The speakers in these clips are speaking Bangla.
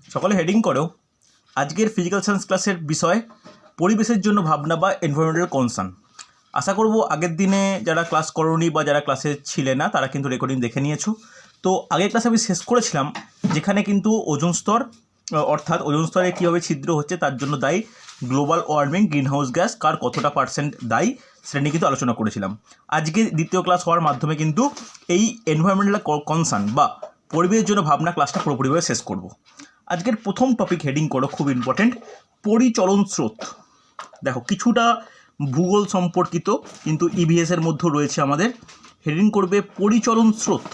সকলে হেডিং করো। আজকের ফিজিক্যাল সায়েন্স ক্লাসের বিষয় পরিবেশের জন্য ভাবনা বা এনভায়রনমেন্টাল কনসার্ন। আশা করব আগের দিনে যারা ক্লাস করোনি বা যারা ক্লাসে ছিলে না তারা কিন্তু রেকর্ডিং দেখে নিয়েছো। তো আগের ক্লাসে আমি শেষ করেছিলাম যেখানে কিন্তু ওজোন স্তর অর্থাৎ ওজোন স্তরে কীভাবে ছিদ্র হচ্ছে তার জন্য দায়ী global warming, greenhouse gas কার কতটা পার্সেন্ট দায়ী সেটা নিয়ে কিন্তু আলোচনা করেছিলাম। আজকে দ্বিতীয় ক্লাস হওয়ার মাধ্যমে কিন্তু এই এনভায়রনমেন্টাল কনসার্ন বা পরিবেশের জন্য ভাবনা ক্লাসটা পুরোপুরিভাবে শেষ করব। আজকের প্রথম টপিক হেডিং করো, খুব ইম্পর্টেন্ট, পরিচলন স্রোত। দেখো কিছুটা ভূগোল সম্পর্কিত কিন্তু ইভিএসের মধ্যে রয়েছে আমাদের। হেডিং করবে পরিচলন স্রোত।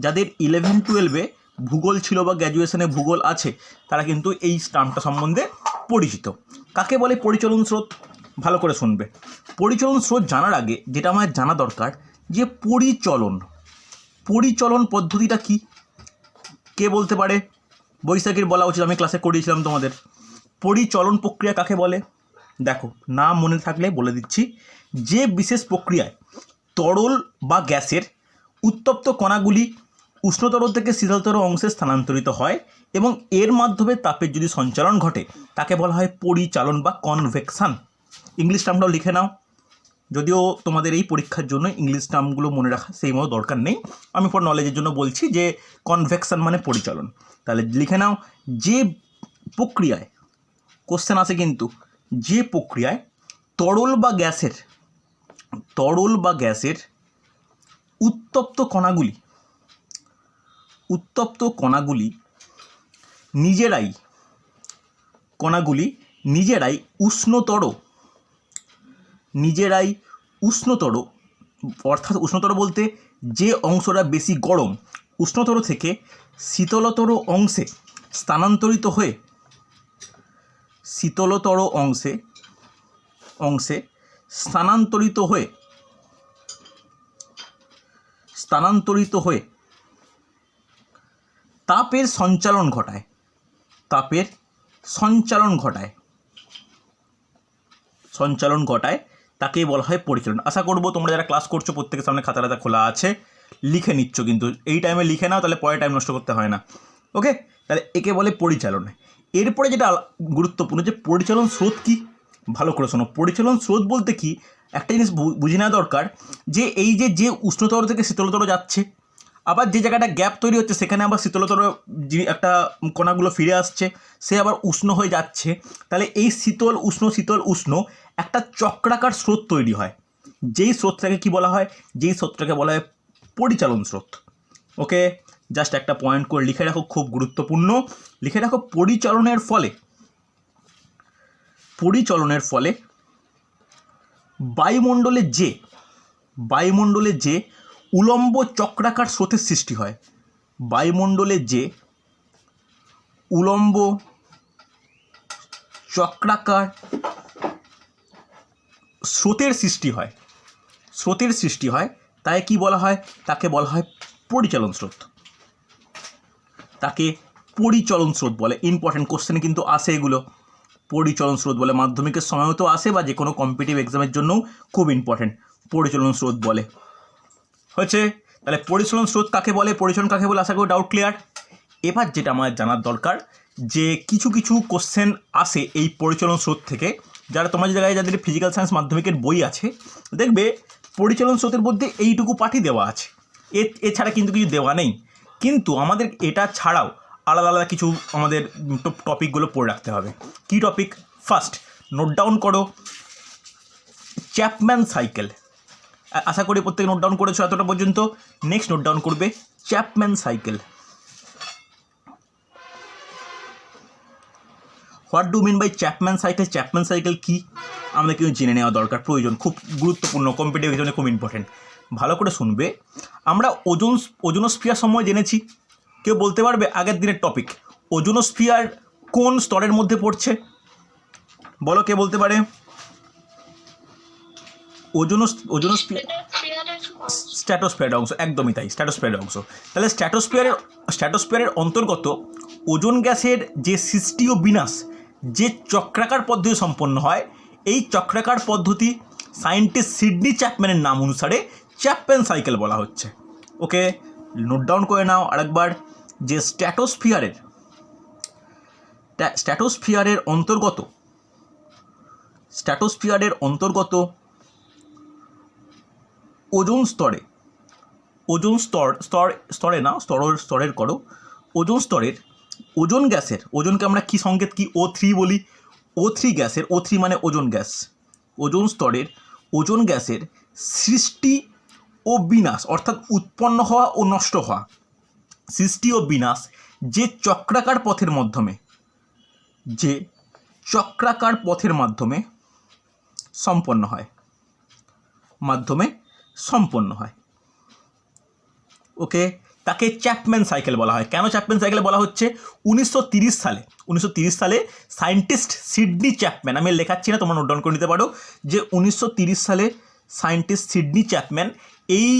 যাদের 11-12-এ ভূগোল ছিল বা গ্র্যাজুয়েশনে ভূগোল আছে তারা কিন্তু এই টার্মটা সম্বন্ধে পরিচিত। কাকে বলে পরিচলন স্রোত? ভালো করে শুনবে। পরিচলন স্রোত জানার আগে যেটা আমাদের জানা দরকার যে পরিচলন পদ্ধতিটা কি, কে বলতে পারে? বৈশাখীর বলা উচিত, আমি ক্লাসে করিয়েছিলাম তোমাদের। পরিচলন প্রক্রিয়া কাকে বলে? দেখো নাম মনে থাকলে বলে দিচ্ছি। যে বিশেষ প্রক্রিয়ায় তরল বা গ্যাসের উত্তপ্ত কণাগুলি উষ্ণতর থেকে শীতলতর অংশে স্থানান্তরিত হয় এবং এর মাধ্যমে তাপের যদি সঞ্চালন ঘটে তাকে বলা হয় পরিচালন বা কনভেকশন। ইংলিশ টার্মটাও লিখে নাও, যদিও তোমাদের এই পরীক্ষার জন্য ইংলিশ টার্মগুলো মনে রাখা সেই মতো দরকার নেই, আমি ফর নলেজের জন্য বলছি যে কনভেকশন মানে পরিচালন। তাহলে লিখে নাও, যে প্রক্রিয়ায়, কোশ্চেন আসে কিন্তু, যে প্রক্রিয়ায় তরল বা গ্যাসের উত্তপ্ত কণাগুলি নিজেরাই উষ্ণতর অর্থাৎ উষ্ণতর বলতে যে অংশটা বেশি গরম উষ্ণতর থেকে শীতলতর অংশে স্থানান্তরিত হয়ে তাপের সঞ্চালন ঘটায় তাকেই বলা হয় পরিচালন। আশা করব তোমরা যারা ক্লাস করছো প্রত্যেকের সামনে খাতা খোলা আছে, লিখে নিচ্ছ, কিন্তু এই টাইমে লিখে নাও, তাহলে পরে টাইম নষ্ট করতে হয় না। ওকে, তাহলে একে বলে পরিচালন। এরপরে যেটা গুরুত্বপূর্ণ যে পরিচালন স্রোত কি, ভালো করে শোনো। পরিচালন স্রোত বলতে কি, একটা জিনিস বুঝে নেওয়া দরকার যে এই যে উষ্ণতর থেকে শীতলতর যাচ্ছে, আবার যে জায়গাটা গ্যাপ তৈরি হচ্ছে সেখানে আবার শীতলতর যে একটা কণাগুলো ফিরে আসছে, সে আবার উষ্ণ হয়ে যাচ্ছে। তাহলে এই শীতল উষ্ণ একটা চক্রাকার স্রোত তৈরি হয়। যেই স্রোতটাকে কি বলা হয়? পরিচালন স্রোত। ওকে, জাস্ট একটা পয়েন্ট করে লিখে রাখো, খুব গুরুত্বপূর্ণ। লিখে রাখো, পরিচালনের ফলে বায়ুমণ্ডলে যে উলম্ব চক্রাকার স্রোতের সৃষ্টি হয়, স্রোতের সৃষ্টি হয় তাই কি বলা হয়? তাকে বলা হয় পরিচালন স্রোত। তাকে পরিচলন স্রোত বলে। ইম্পর্টেন্ট কোশ্চেনে কিন্তু আসে এগুলো। পরিচলন স্রোত বলে, মাধ্যমিকের সময়ও তো আসে বা যে কোনো কম্পিটিটিভ এক্সামের জন্যও খুব ইম্পর্টেন্ট। পরিচলন স্রোত বলে। হয়েছে? তাহলে পরিচলন স্রোত কাকে বলে, পরিচলন কাকে বলে, আশা করি ডাউট ক্লিয়ার। এবার যেটা আমার জানার দরকার যে কিছু কোশ্চেন আসে এই পরিচলন স্রোত থেকে। যারা তোমাদের জায়গায় যাদের ফিজিক্যাল সায়েন্স মাধ্যমিকের বই আছে দেখবে পরিচলন স্রোতের মধ্যে এইটুকু পাঠই দেওয়া আছে, এছাড়া কিন্তু কিছু দেওয়া নেই। কিন্তু আমাদের এটা ছাড়াও আলাদা কিছু আমাদের টপিকগুলো পড়ে রাখতে হবে। কি টপিক? ফার্স্ট নোট ডাউন করো, চ্যাপম্যান সাইকেল। আশা করি প্রত্যেকে নোট ডাউন করেছো এতটা পর্যন্ত। নেক্সট নোট ডাউন করবে Chapman cycle. What do mean by Chapman cycle? Chapman cycle কি আমাদের কিন্তু জেনে নেওয়া দরকার, প্রয়োজন, খুব গুরুত্বপূর্ণ, কম্পিটিটিভ এক্সামে খুব ইম্পর্টেন্ট। ভালো করে শুনবে। আমরা ওজোনোস্ফিয়ার সময় জেনেছি। কেউ বলতে পারবে আগের দিনের টপিক ওজোনোস্ফিয়ার কোন স্তরের মধ্যে পড়ছে? বলো, কে বলতে পারে? ওজোনোস্ফিয়ার স্ট্র্যাটোস্ফিয়ারের অংশ, একদমই তাই, স্ট্র্যাটোস্ফিয়ারের অংশ। তাহলে স্ট্র্যাটোস্ফিয়ারের অন্তর্গত ওজোন গ্যাসের যে সৃষ্টি ও বিনাশ যে চক্রাকার পদ্ধতি সম্পন্ন হয়, এই চক্রাকার পদ্ধতি সায়েন্টিস্ট সিডনি চ্যাপম্যানের নাম অনুসারে চ্যাপম্যান সাইকেল বলা হচ্ছে। ওকে, নোট ডাউন করে নাও আরেকবার যে স্ট্র্যাটোস্ফিয়ারের স্ট্র্যাটোস্ফিয়ারের অন্তর্গত ওজোন স্তরের ওজোন গ্যাসের, ওজোনকে আমরা কি সংকেত কি O3 বলি, O3 গ্যাসের, O3 মানে ওজোন গ্যাস, ওজোন স্তরের ওজোন গ্যাসের সৃষ্টি ও বিনাশ অর্থাৎ উৎপন্ন হওয়া ও নষ্ট হওয়া, সৃষ্টি ও বিনাশ যে চক্রাকার পথের মাধ্যমে সম্পন্ন হয়। ওকে, তাকে চ্যাপম্যান সাইকেল বলা হয়। কেন চ্যাপম্যান সাইকেল বলা হচ্ছে? 1930 সালে সায়েন্টিস্ট সিডনি চ্যাপম্যান, আমি লেখাচ্ছি না, তোমরা নোট ডাউন করে নিতে পারো, যে 1930 সালে সায়েন্টিস্ট সিডনি চ্যাপম্যান এই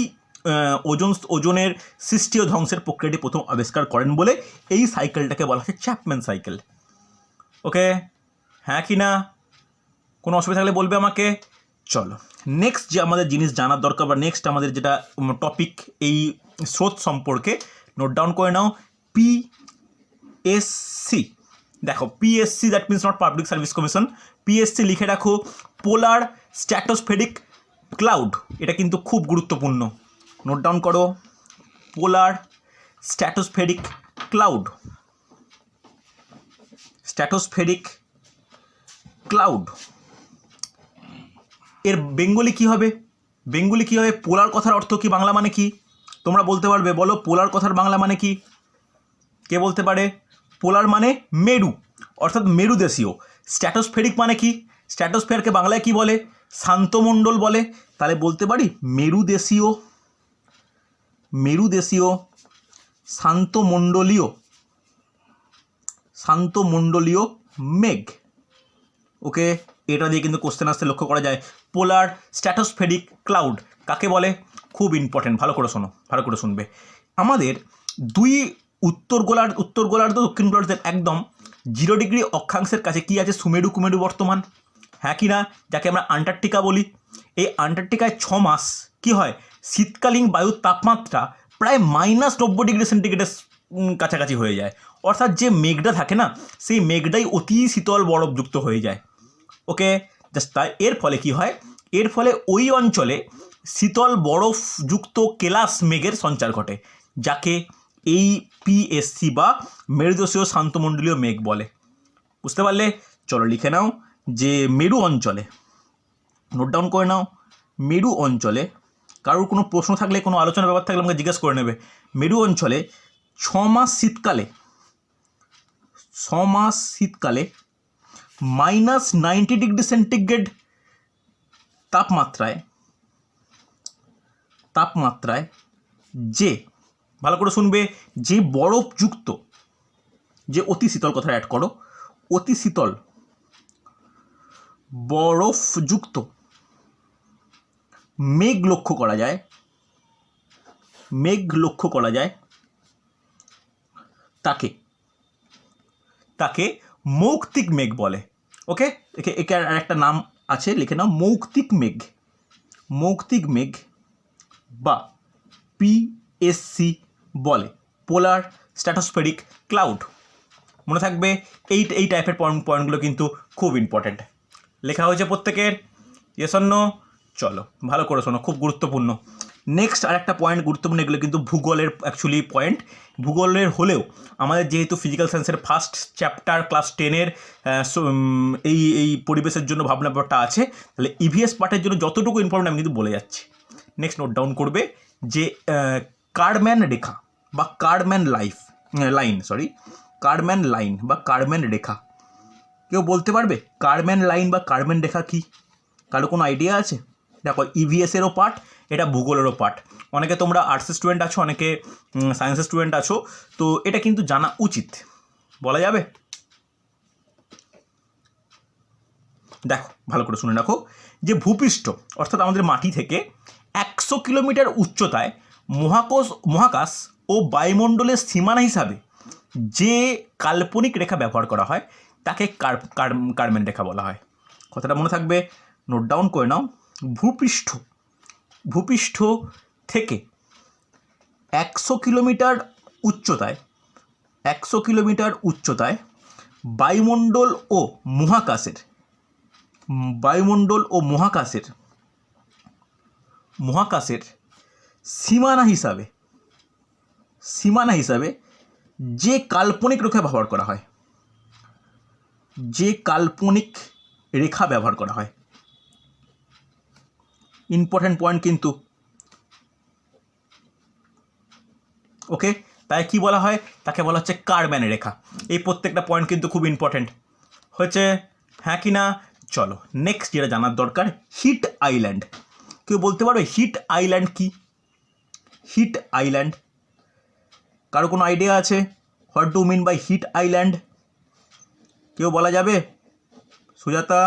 ওজোনের সৃষ্টি ও ধ্বংসের প্রক্রিয়াটি প্রথম আবিষ্কার করেন বলে এই সাইকেলটাকে বলা হচ্ছে চ্যাপম্যান সাইকেল। ওকে, হ্যাঁ কি না? কোনো অসুবিধা থাকলে বলবে আমাকে। চলো নেক্সট যে আমাদের জিনিস জানার দরকার, বা নেক্সট আমাদের যেটা টপিক এই স্রোত সম্পর্কে, নোট ডাউন করে নাও। পিএসসি, দেখো PSC that means not public service commission, PSC লিখে রাখো পোলার স্ট্র্যাটোস্ফেরিক ক্লাউড, এটা কিন্তু খুব গুরুত্বপূর্ণ, নোট ডাউন করো। পোলার স্ট্র্যাটোস্ফেরিক ক্লাউড, এর বেঙ্গলি কী হবে? পোলার কথার অর্থ কি, বাংলা মানে কি? তোমরা বলতে পারবে, বলো পোলার কথার বাংলা মানে কি? কে বলতে পারে? পোলার মানে মেরু, অর্থাৎ মেরুদেশীয়। স্ট্র্যাটোস্ফেরিক মানে কি? স্ট্র্যাটোস্ফিয়ারকে বাংলায় কি বলে? শান্তমণ্ডল বলে। তাহলে বলতে পারি মেরুদেশীয় শান্তমণ্ডলীয় মেঘ। ওকে, এটা দিয়ে কিন্তু কোশ্চেন আসতে লক্ষ্য করা যায়। পোলার স্ট্র্যাটোস্ফেরিক ক্লাউড কাকে বলে? খুব ইম্পর্টেন্ট, ভালো করে শুনবে। আমাদের দুই উত্তর গোলার্ধ দক্ষিণ গোলার্ধের একদম 0 ডিগ্রি অক্ষাংশের কাছে কি আছে? সুমেরু কুমেরু বর্তমান, হ্যাঁ কি না? যাকে আমরা আন্টার্কটিকা বলি। এই আন্টার্কটিকায় 6 মাস কি হয়? শীতকালীন বায়ুর তাপমাত্রা প্রায় -90 ডিগ্রি সেন্টিগ্রেডের কাছাকাছি হয়ে যায়। অর্থাৎ যে মেঘটা থাকে না, সেই মেঘটাই অতি শীতল বরফযুক্ত হয়ে যায়। ওকে, জাস্ট তাই। এর ফলে কি হয়? এর ফলে ওই অঞ্চলে শীতল বরফযুক্ত কেলাস মেঘের সঞ্চার ঘটে, যাকে এই পিএসসি বা মেরুদেশীয় শান্তমণ্ডলীয় মেঘ বলে। বুঝতে পারলে? চলো লিখে নাও যে মেরু অঞ্চলে, নোট ডাউন করে নাও, মেরু অঞ্চলে কারোর কোনো প্রশ্ন থাকলে, কোনো আলোচনার ব্যাপার থাকলে আমাকে জিজ্ঞেস করে নেবে। মেরু অঞ্চলে 6 মাস শীতকালে -90 ডিগ্রি সেন্টিগ্রেড তাপমাত্রায় যে, ভালো করে শুনবে, যে বরফযুক্ত, যে অতি শীতল কথা অ্যাড করো, অতি শীতল বরফযুক্ত মেঘ লক্ষ্য করা যায়, তাকে মৌক্তিক মেঘ বলে। ওকে, একে আর একটা নাম আছে, লিখে নাও, মৌক্তিক মেঘ বা পিএসসি বলে, পোলার স্ট্র্যাটোস্ফেরিক ক্লাউড। মনে থাকবে এই টাইপের পয়েন্টগুলো কিন্তু খুব ইম্পর্ট্যান্ট। লেখা হয়েছে প্রত্যেকের? Yes or no? চলো ভালো করে শোনো, খুব গুরুত্বপূর্ণ। নেক্সট আর একটা পয়েন্ট গুরুত্বপূর্ণ, এগুলো কিন্তু ভূগোলের অ্যাকচুয়ালি পয়েন্ট, ভূগোলের হলেও আমাদের যেহেতু ফিজিক্যাল সায়েন্সের ফার্স্ট চ্যাপ্টার ক্লাস 10-এর এই পরিবেশের জন্য ভাবনা ব্যাপারটা আছে, তাহলে ইভিএস পার্টের জন্য যতটুকু ইম্পর্টেন্ট আমি কিন্তু বলে যাচ্ছি। নেক্সট নোট ডাউন করবে যে কার্ডম্যান রেখা বা কার্ডম্যান লাইন বা কার্ডম্যান রেখা, কেউ বলতে পারবে কার্ডম্যান লাইন বা কার্ডম্যান রেখা কি? কারো কোনো আইডিয়া আছে? দেখো, ইভিএসেরও পার্ট, এটা ভূগোলেরও পার্ট। অনেকে তোমরা আর্টসের স্টুডেন্ট আছো, অনেকে সায়েন্সের স্টুডেন্ট আছো, তো এটা কিন্তু জানা উচিত, বলা যাবে। দেখো ভালো করে শুনে রাখো, যে ভূপৃষ্ঠ অর্থাৎ আমাদের মাটি থেকে 100 কিলোমিটার উচ্চতায় মহাকাশ ও বায়ুমণ্ডলের সীমানা হিসাবে যে কাল্পনিক রেখা ব্যবহার করা হয় তাকে কার্ডম্যান রেখা বলা হয়। কথাটা মনে থাকবে, নোট ডাউন করে নাও। ভূপৃষ্ঠ থেকে 100 কিলোমিটার উচ্চতায় বায়ুমণ্ডল ও মহাকাশের সীমানা হিসাবে যে কাল্পনিক রেখা ব্যবহার করা হয়, ইম্পর্টেন্ট পয়েন্ট কিন্তু। ওকে, তাই কি বলা হয়? তাকে বলা হচ্ছে কারম্যানের রেখা। এই প্রত্যেকটা পয়েন্ট কিন্তু খুব ইম্পর্টেন্ট হয়েছে, হ্যাঁ কি না? চলো নেক্সট যেটা জানার দরকার, হিট আইল্যান্ড। কেউ বলতে পারবে হিট আইল্যান্ড কি? হিট আইল্যান্ড কারো কোনো আইডিয়া আছে? What do mean by heat island? কেউ বলা যাবে? সুজাতা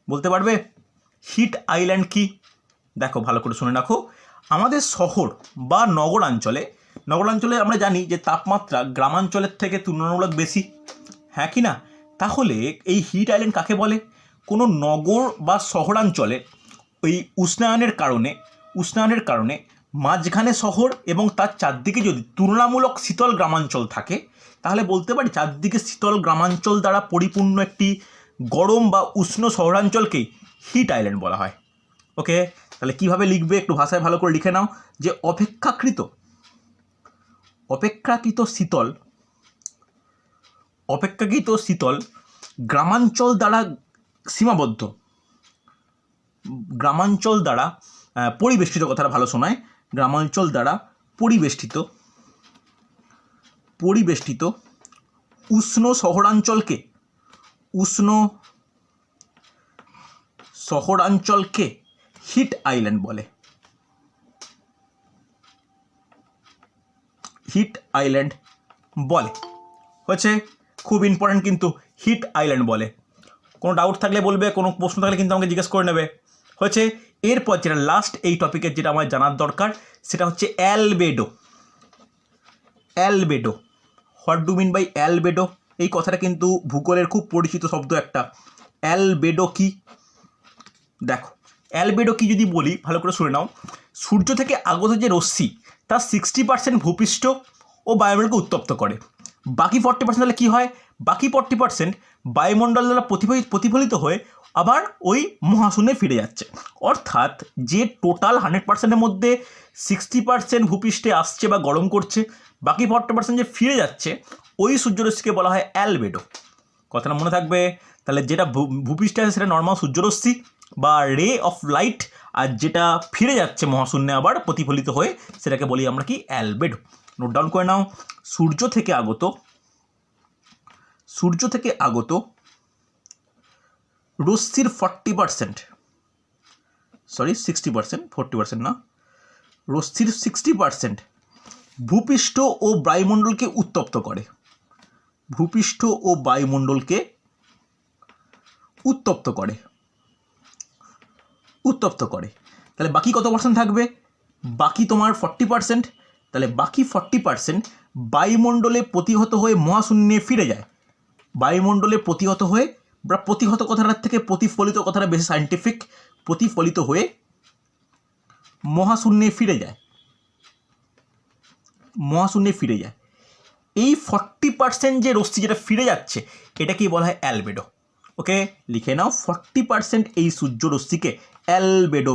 বলতে পারবে হিট আইল্যান্ড কি? দেখো ভালো করে শুনে রাখো, আমাদের শহর বা নগরাঞ্চলে আমরা জানি যে তাপমাত্রা গ্রামাঞ্চলের থেকে তুলনামূলক বেশি, হ্যাঁ কি না? তাহলে এই হিট আইল্যান্ড কাকে বলে? কোনো নগর বা শহরাঞ্চলে ওই উষ্ণায়নের কারণে মাঝখানে শহর এবং তার চারদিকে যদি তুলনামূলক শীতল গ্রামাঞ্চল থাকে, তাহলে বলতে পারি চারদিকে শীতল গ্রামাঞ্চল দ্বারা পরিপূর্ণ একটি গরম বা উষ্ণ শহরাঞ্চলকেই হিট আইল্যান্ড বলা হয়। ওকে, তাহলে কীভাবে লিখবে একটু ভাষায় ভালো করে লিখে নাও যে অপেক্ষাকৃত শীতল গ্রামাঞ্চল দ্বারা সীমাবদ্ধ, গ্রামাঞ্চল দ্বারা পরিবেষ্টিত, কথাটা ভালো শোনায়, গ্রামাঞ্চল দ্বারা পরিবেষ্টিত উষ্ণ শহরাঞ্চলকে হিট আইল্যান্ড বলে। হচ্ছে খুব ইম্পর্টেন্ট কিন্তু, হিট আইল্যান্ড বলে। কোনো ডাউট থাকলে বলবে, কোনো প্রশ্ন থাকলে কিন্তু আমাকে জিজ্ঞেস করে নেবে। হচ্ছে এরপর যেটা লাস্ট এই টপিকের যেটা আমার জানার দরকার, সেটা হচ্ছে albedo. What do mean by albedo? এই কথাটা কিন্তু ভূগোলের খুব পরিচিত শব্দ একটা। অ্যালবেডো কি? দেখো অ্যালবেডো কি যদি বলি, ভালো করে শুনে নাও। সূর্য থেকে আগত যে রশ্মি, তার 60% ভূপৃষ্ঠ ও বায়ুমণ্ডলকে উত্তপ্ত করে। বাকি 40% তাহলে কী হয়? বাকি 40% বায়ুমণ্ডল দ্বারা প্রতিফলিত হয়ে আবার ওই মহাশূন্যে ফিরে যাচ্ছে। অর্থাৎ যে টোটাল 100%-এর মধ্যে 60% ভূপৃষ্ঠে আসছে বা গরম করছে, বাকি 40% যে ফিরে যাচ্ছে, ওই সূর্যরশ্মিকে বলা হয় অ্যালবেডো। কথাটা মনে থাকবে। তাহলে যেটা ভূপৃষ্ঠে আছে সেটা নর্মাল সূর্যরশ্মি বা রে অফ লাইট, আর যেটা ফিরে যাচ্ছে মহাশূন্যে আবার প্রতিফলিত হয়ে, সেটাকে বলি আমরা কি? অ্যালবেডো। নোট ডাউন করে নাও। সূর্য থেকে আগত রশ্মির 40% না, রশ্মির 60% ভূপৃষ্ঠ ও বায়ুমণ্ডলকে উত্তপ্ত করে। তাহলে বাকি কত পার্সেন্ট থাকবে? বাকি তোমার 40%। তাহলে বাকি 40% বায়ুমণ্ডলে প্রতিহত হয়ে মহাশূন্যে ফিরে যায়। বায়ুমণ্ডলে প্রতিহত হয়ে, বা প্রতিহত কথাটার থেকে প্রতিফলিত কথাটা বেশি সায়েন্টিফিক, প্রতিফলিত হয়ে মহাশূন্যে ফিরে যায়। এই 40% যে রশ্মি যেটা ফিরে যাচ্ছে, এটাকেই বলা হয় অ্যালবেডো। ওকে, লিখে নাও 40% এই সূর্যরশ্মিকে অ্যালবেডো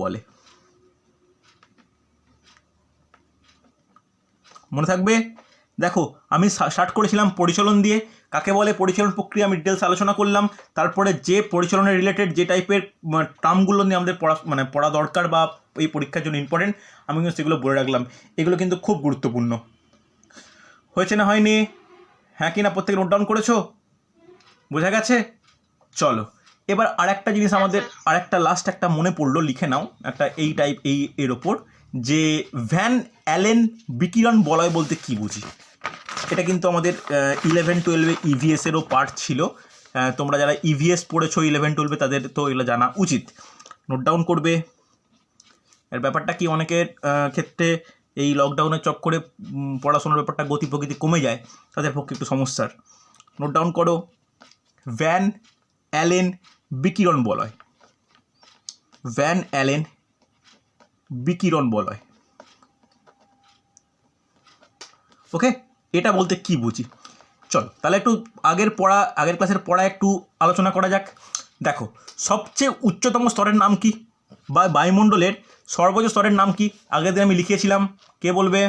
বলে। মনে থাকবে? দেখো আমি স্টার্ট করেছিলাম পরিচালন দিয়ে। কাকে বলে? পরিচালন প্রক্রিয়া আমি ডিটেলস আলোচনা করলাম। তারপরে যে পরিচালনের রিলেটেড যে টাইপের টার্মগুলো নিয়ে আমাদের পড়া দরকার বা এই পরীক্ষার জন্য ইম্পর্টেন্ট, আমি কিন্তু সেগুলো বলে রাখলাম। এগুলো কিন্তু খুব গুরুত্বপূর্ণ। হয়েছে না হয়নি? হ্যাঁ কি না? প্রত্যেকে নোট ডাউন করেছো? বোঝা গেছে? চলো এবার আরেকটা জিনিস আমাদের, আরেকটা লাস্ট একটা মনে পড়লো, লিখে নাও একটা এর ওপর, যে ভ্যান অ্যালেন বিকিরণ বলয় বলতে কি বুঝি। এটা কিন্তু আমাদের 11-12 ইভিএসেরও পার্ট ছিল। তোমরা যারা ইভিএস পড়েছো 11-12 তাদের তো এগুলো জানা উচিত। নোট ডাউন করবে। এর ব্যাপারটা কি, অনেকের ক্ষেত্রে এই লকডাউনের চক্করে পড়াশোনার ব্যাপারটা গতি প্রকৃতি কমে যায়, তাদের পক্ষে একটু সমস্যার। নোট ডাউন করো, ভ্যান অ্যালেন বিকিরণ বলয়। ওকে, এটা বলতে কি বুঝি চল তাহলে একটু আগের ক্লাসের পড়া একটু আলোচনা করা যাক। দেখো, সবচেয়ে উচ্চতম স্তরের নাম কি, বা বায়ুমণ্ডলের সর্বোচ্চ স্তরের নাম কি? আগের দিন আমি লিখিয়েছিলাম, কে বলবে?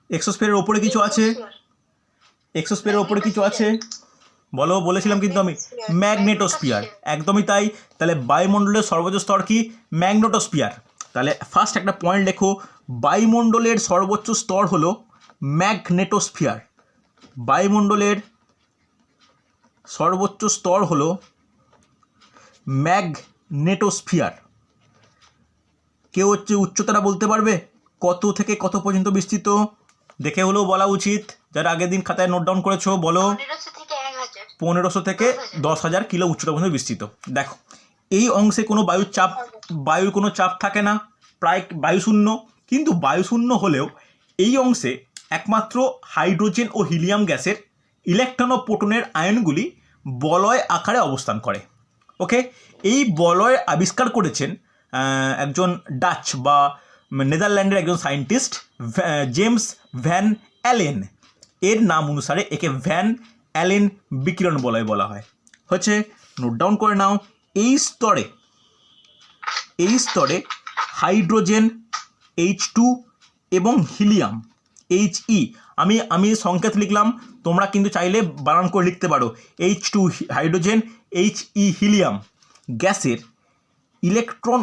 এক্সোস্ফিয়ারের ওপরে কিছু আছে, এক্সোস্ফিয়ারের ওপরে কিছু আছে, বলো, বলেছিলাম কিন্তু আমি, ম্যাগনেটোস্ফিয়ার, একদমই তাই। তাহলে বায়ুমণ্ডলের সর্বোচ্চ স্তর কি? ম্যাগনেটোস্ফিয়ার। তাহলে ফার্স্ট একটা পয়েন্ট লেখো, বায়ুমণ্ডলের সর্বোচ্চ স্তর হলো ম্যাগনেটোস্ফিয়ার। বায়ুমণ্ডলের সর্বোচ্চ স্তর হলো ম্যাগনেটোস্ফিয়ার। কেউ হচ্ছে উচ্চতাটা বলতে পারবে কত থেকে কত পর্যন্ত বিস্তৃত? দেখে হলেও বলা উচিত, যারা আগের দিন খাতায় নোট ডাউন করেছো বলো। 1500 থেকে 10,000 কিলো উচ্চতা পর্যন্ত বিস্তৃত। দেখো, এই অংশে কোনো বায়ুর কোনো চাপ থাকে না, প্রায় বায়ুশূন্য। কিন্তু বায়ুশূন্য হলেও এই অংশে একমাত্র হাইড্রোজেন ও হিলিয়াম গ্যাসের ইলেকট্রন ও প্রোটনের আয়নগুলি বলয় আকারে অবস্থান করে। ওকে, এই বলয় আবিষ্কার করেছেন একজন ডাচ বা নেদারল্যান্ডের একজন সায়েন্টিস্ট, জেমস ভ্যান অ্যালেন। এর নাম অনুসারে একে ভ্যান অ্যালেন বিকিরণ বলয় বলা হয়। হচ্ছে, নোট ডাউন করে নাও, এই স্তরে হাইড্রোজেন H2 এবং হিলিয়াম He, আমি সংকেত লিখলাম, তোমরা কিন্তু চাইলে বানান করে লিখতে পারো। H2 হাইড্রোজেন, He হিলিয়াম গ্যাসের ইলেকট্রন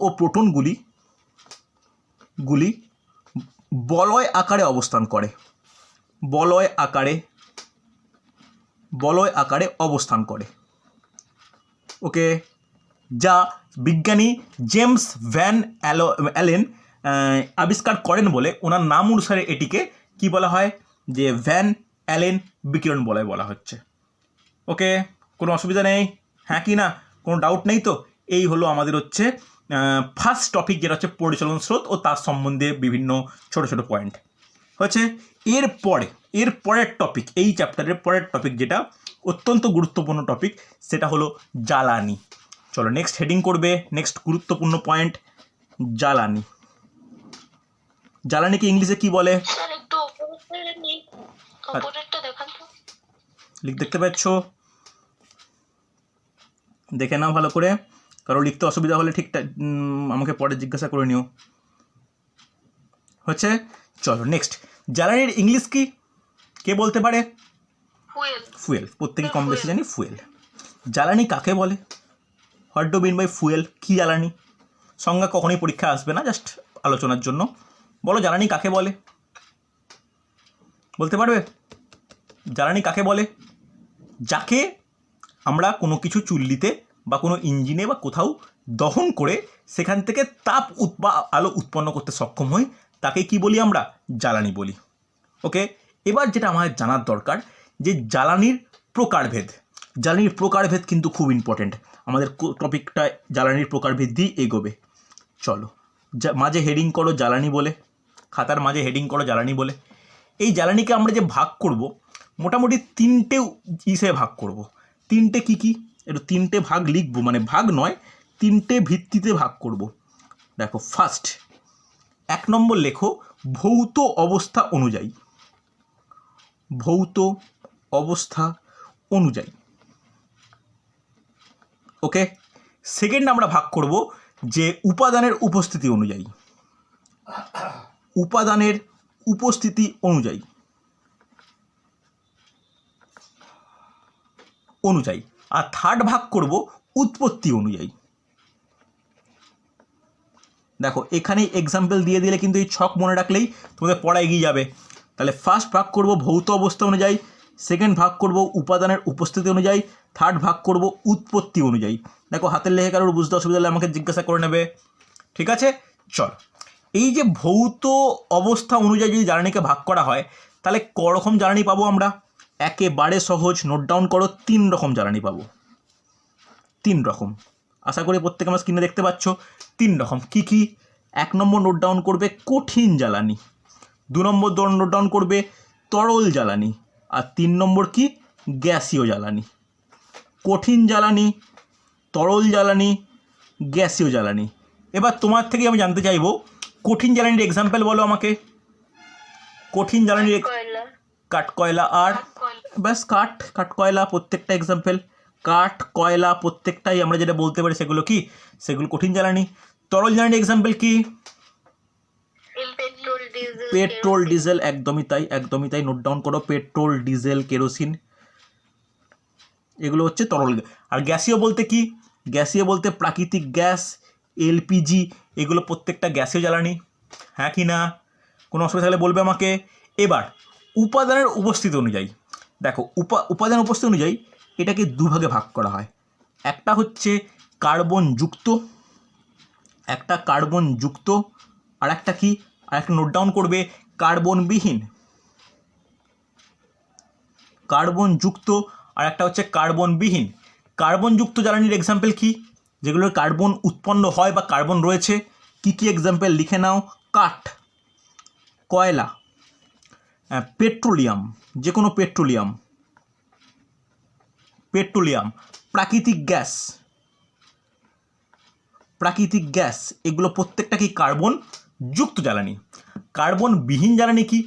ও প্রোটনগুলি বলয় আকারে অবস্থান করে, বলয় আকারে অবস্থান করে। ওকে, যা বিজ্ঞানী জেমস ভ্যান অ্যালেন আবিষ্কার করেন বলে ওনার নাম অনুসারে এটিকে কি বলা হয়? যে ভ্যান অ্যালেন বিকিরণ বলয় বলা হচ্ছে। ওকে, কোনো অসুবিধা নেই? হ্যাঁ কি না? কোনো ডাউট নেই তো? এই হলো আমাদের হচ্ছে ফার্স্ট টপিক, যেটা হচ্ছে পরিচলন স্রোত ও তার সম্বন্ধে বিভিন্ন ছোট ছোট পয়েন্ট। হচ্ছে এর পরের টপিক, এই চ্যাপ্টারের পরের টপিক যেটা অত্যন্ত গুরুত্বপূর্ণ টপিক, সেটা হলো জ্বালানি। চলো নেক্সট হেডিং করবে, নেক্সট গুরুত্বপূর্ণ পয়েন্ট জ্বালানি। জ্বালানিকে ইংলিশে কি বলে? দেখতে পাচ্ছ? দেখে নাও ভালো করে, কারো লিখতে অসুবিধা হলে ঠিক আমাকে পরে জিজ্ঞাসা করে নিও। হচ্ছে, চলো নেক্সট, জ্বালানির ইংলিশ কি কে বলতে পারে? ফুয়েল। প্রত্যেকে কম বেশি জানি ফুয়েল। জ্বালানি কাকে বলে? What do mean by fuel? কি জ্বালানি? সংজ্ঞা কখনোই পরীক্ষা আসবে না, জাস্ট আলোচনার জন্য। বলো, জ্বালানি কাকে বলে? বলতে পারবে? জ্বালানি কাকে বলে? যাকে আমরা কোনো কিছু চুল্লিতে বা কোনো ইঞ্জিনে বা কোথাও দহন করে সেখান থেকে তাপ বা আলো উৎপন্ন করতে সক্ষম হই, তাকে কি বলি? আমরা জ্বালানি বলি। ওকে, এবার যেটা আমাদের জানার দরকার, যে জ্বালানির প্রকারভেদ কিন্তু খুব ইম্পর্টেন্ট। আমাদের টপিকটা জ্বালানির প্রকারভেদ দিয়ে এগোবে। চলো, মাঝে হেডিং করো জ্বালানি বলে, খাতার মাঝে হেডিং করো জ্বালানি বলে। এই জ্বালানিকে আমরা যে ভাগ করব, মোটামুটি 3টে হিসেবে ভাগ করব। 3টে কি কি? একটু 3টে ভাগ লিখবো, মানে ভাগ নয়, 3টে ভিত্তিতে ভাগ করব। দেখো, ফার্স্ট 1 নম্বর লেখো ভৌত অবস্থা অনুযায়ী। ওকে, সেকেন্ড আমরা ভাগ করব যে উপাদানের উপস্থিতি অনুযায়ী। আর থার্ড ভাগ করব উৎপত্তি অনুযায়ী। দেখো, এখানে এক্সাম্পল দিয়ে দিলে কিন্তু এই ছক মনে রাখলেই তোমাদের পড়া এগিয়ে যাবে। তাহলে ফার্স্ট ভাগ করব ভৌত অবস্থা অনুযায়ী, সেকেন্ড ভাগ করব উপাদানের উপস্থিতি অনুযায়ী, থার্ড ভাগ করব উৎপত্তি অনুযায়ী। দেখো, হাতের লেখে কারোর বুঝতে অসুবিধা হলে আমাকে জিজ্ঞাসা করে নেবে, ঠিক আছে? চল, এই যে ভৌত অবস্থা অনুযায়ী যদি জ্বালানিকে ভাগ করা হয়, তাহলে করকম জ্বালানি পাবো আমরা? একেবারে সহজ, নোট ডাউন করো, 3 রকম জ্বালানি পাবো। 3 রকম, আশা করি প্রত্যেকে আমার স্ক্রিনে দেখতে পাচ্ছ। 3 রকম কি কি? 1 নম্বর নোট ডাউন করবে কঠিন জ্বালানি, 2 নম্বর নোট ডাউন করবে তরল জ্বালানি, আর 3 নম্বর কি? গ্যাসীয় জ্বালানি। কঠিন জ্বালানি, তরল জ্বালানি, গ্যাসীয় জ্বালানি। এবার তোমার থেকে আমি জানতে চাইবো কঠিন জ্বালানির এক্সাম্পল বলো আমাকে। কঠিন জ্বালানির কাঠ কয়লা আর ব্যাস কাঠ কয়লা প্রত্যেকটা এক্সাম্পল, কাঠ কয়লা প্রত্যেকটাই আমরা যেটা বলতে পারি সেগুলো কি, সেগুলো কঠিন জ্বালানি। তরল জ্বালানির এক্সাম্পল কি? পেট্রোল ডিজেল, একদমই তাই, নোট ডাউন করো, পেট্রোল ডিজেল কেরোসিন এগুলো হচ্ছে তরল। আর গ্যাসীয় বলতে কি? গ্যাসীয় বলতে প্রাকৃতিক গ্যাস, এলপিজি, এগুলো প্রত্যেকটা গ্যাসীয় জ্বালানি। হ্যাঁ কি না? কোনো অসুবিধা থাকলে বলবে আমাকে। এবার উপাদানের উপস্থিতি অনুযায়ী দেখো, উপাদান উপস্থিতি অনুযায়ী এটাকে দুভাগে ভাগ করা হয়। একটা হচ্ছে কার্বন যুক্ত, আর একটা কি, আর একটা নোট ডাউন করবে কার্বনবিহীন। কার্বন যুক্ত আর একটা হচ্ছে কার্বনবিহীন। কার্বনযুক্ত জ্বালানির এক্সাম্পল কি? যেগুলোর কার্বন উৎপন্ন হয় বা কার্বন রয়েছে, কি কি এক্সাম্পল লিখে নাও। কাঠ, কয়লা, পেট্রোলিয়াম, যে কোনো পেট্রোলিয়াম, প্রাকৃতিক গ্যাস, এগুলো প্রত্যেকটা কি কার্বন যুক্ত জ্বালানি। কার্বনবিহীন জ্বালানি কি?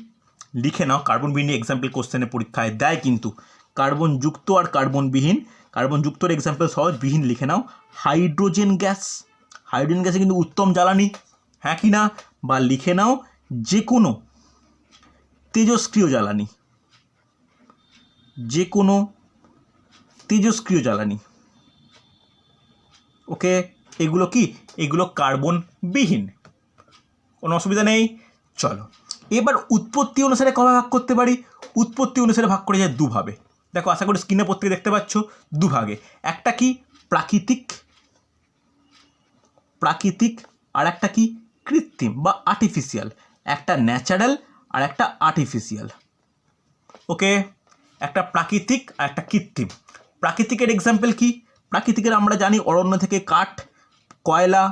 লিখে নাও, কার্বনবিহীন এক্সাম্পল কোশ্চেনে পরীক্ষায় দেয় কিন্তু। কার্বন যুক্ত আর কার্বনবিহীন, কার্বন যুক্তর এক্সাম্পল সহজ, বিহীন লিখে নাও হাইড্রোজেন গ্যাসে কিন্তু উত্তম জ্বালানি। হ্যাঁ কি না? বা লিখে নাও যে কোনো তেজস্ক্রিয় জ্বালানি, ওকে। এগুলো কি? এগুলো কার্বনবিহীন, কোনো অসুবিধা নেই। চলো এবার উৎপত্তি অনুসারে কবে ভাগ করতে পারি? উৎপত্তি অনুসারে ভাগ করে যায় দুভাবে। দেখো আশা করি স্ক্রিনে প্রত্যেকে দেখতে পাচ্ছ, দুভাগে। একটা কি প্রাকৃতিক আর একটা কি কৃত্রিম বা আর্টিফিশিয়াল। একটা ন্যাচারাল আর একটা আর্টিফিশিয়াল, ওকে। একটা প্রাকৃতিক আর একটা কৃত্রিম। প্রাকৃতিকের এক্সাম্পল কি? প্রাকৃতিকের আমরা জানি অরণ্য থেকে কাঠ, কয়লা,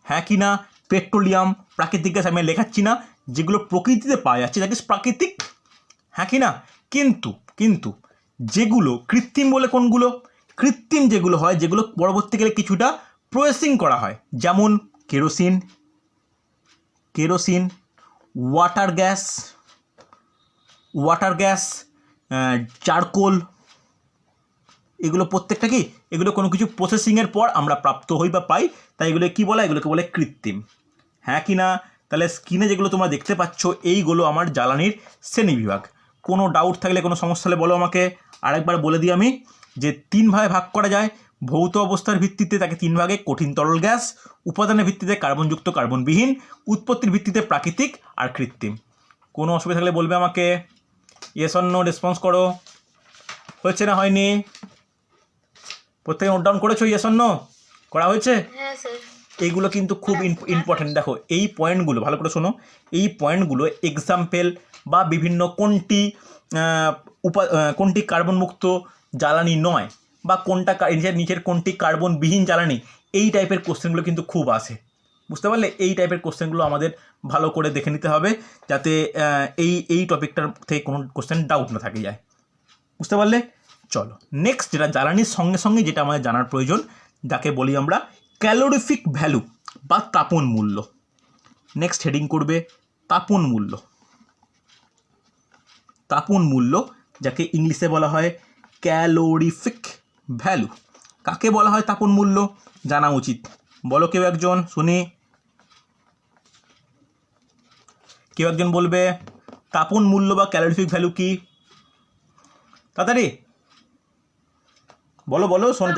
হ্যাঁ কি না, পেট্রোলিয়াম, প্রাকৃতিক গ্যাস আমি লেখাচ্ছি না, যেগুলো প্রকৃতিতে পাওয়া যাচ্ছে দ্যাট ইজ প্রাকৃতিক। হ্যাঁ কি না? কিন্তু যেগুলো কৃত্রিম বলে কোনগুলো? কৃত্রিম যেগুলো হয়, যেগুলো পরবর্তীকালে কিছুটা প্রসেসিং করা হয়, যেমন কেরোসিন, ওয়াটার গ্যাস, চারকোল, এগুলো প্রত্যেকটা কি, এগুলো কোনো কিছু প্রসেসিংয়ের পর আমরা প্রাপ্ত হই বা পাই, তাই এগুলো কী বলে? এগুলোকে বলে কৃত্রিম। হ্যাঁ কি না? তাহলে স্ক্রিনে যেগুলো তোমরা দেখতে পাচ্ছ এইগুলো আমার জ্বালানির শ্রেণীবিভাগ। কোনো ডাউট থাকলে, কোনো সমস্যা হলে বলো আমাকে। আরেকবার বলে দিই আমি যে 3 ভাগে ভাগ করা যায়। ভৌত অবস্থার ভিত্তিতে তাকে 3 ভাগে, কঠিন তরল গ্যাস, উপাদানের ভিত্তিতে কার্বনযুক্ত কার্বনবিহীন, উৎপত্তির ভিত্তিতে প্রাকৃতিক আর কৃত্রিম। কোনো অসুবিধা থাকলে বলবে আমাকে। ইয়েস অর নো রেসপন্স করো। হয়েছে না হয়নি? প্রত্যেকে নোট ডাউন করেছো? ইয়েস অর নো করা হয়েছে? এইগুলো কিন্তু খুব ইম্পর্টেন্ট। দেখো এই পয়েন্টগুলো ভালো করে শোনো, এই পয়েন্টগুলো এক্সাম্পল বা বিভিন্ন কোনটি কার্বনমুক্ত জ্বালানি নয়, বা কোনটা নিচের কোনটি কার্বনবিহীন জ্বালানি, এই টাইপের কোশ্চেনগুলো কিন্তু খুব আসে। বুঝতে পারলে? এই টাইপের কোশ্চেনগুলো আমাদের ভালো করে দেখে নিতে হবে, যাতে এই টপিকটার থেকে কোনো কোশ্চেন ডাউট না থাকে যায়। বুঝতে পারলে? চলো নেক্সট, যেটা জ্বালানির সঙ্গে সঙ্গে যেটা আমাদের জানার প্রয়োজন, যাকে বলি আমরা ক্যালোরিফিক ভ্যালু বা তাপন মূল্য। নেক্সট হেডিং করবে তাপন মূল্য, যাকে ইংলিশে বলা হয় ক্যালোরিফিক ভ্যালু। কাকে বলা হয় তাপন মূল্য? জানা উচিত। বলো কেউ একজন, শুনি। কেউ একজন বলবে তাপন মূল্য বা ক্যালোরিফিক ভ্যালু কি? তাড়াতাড়ি বলো শোনো।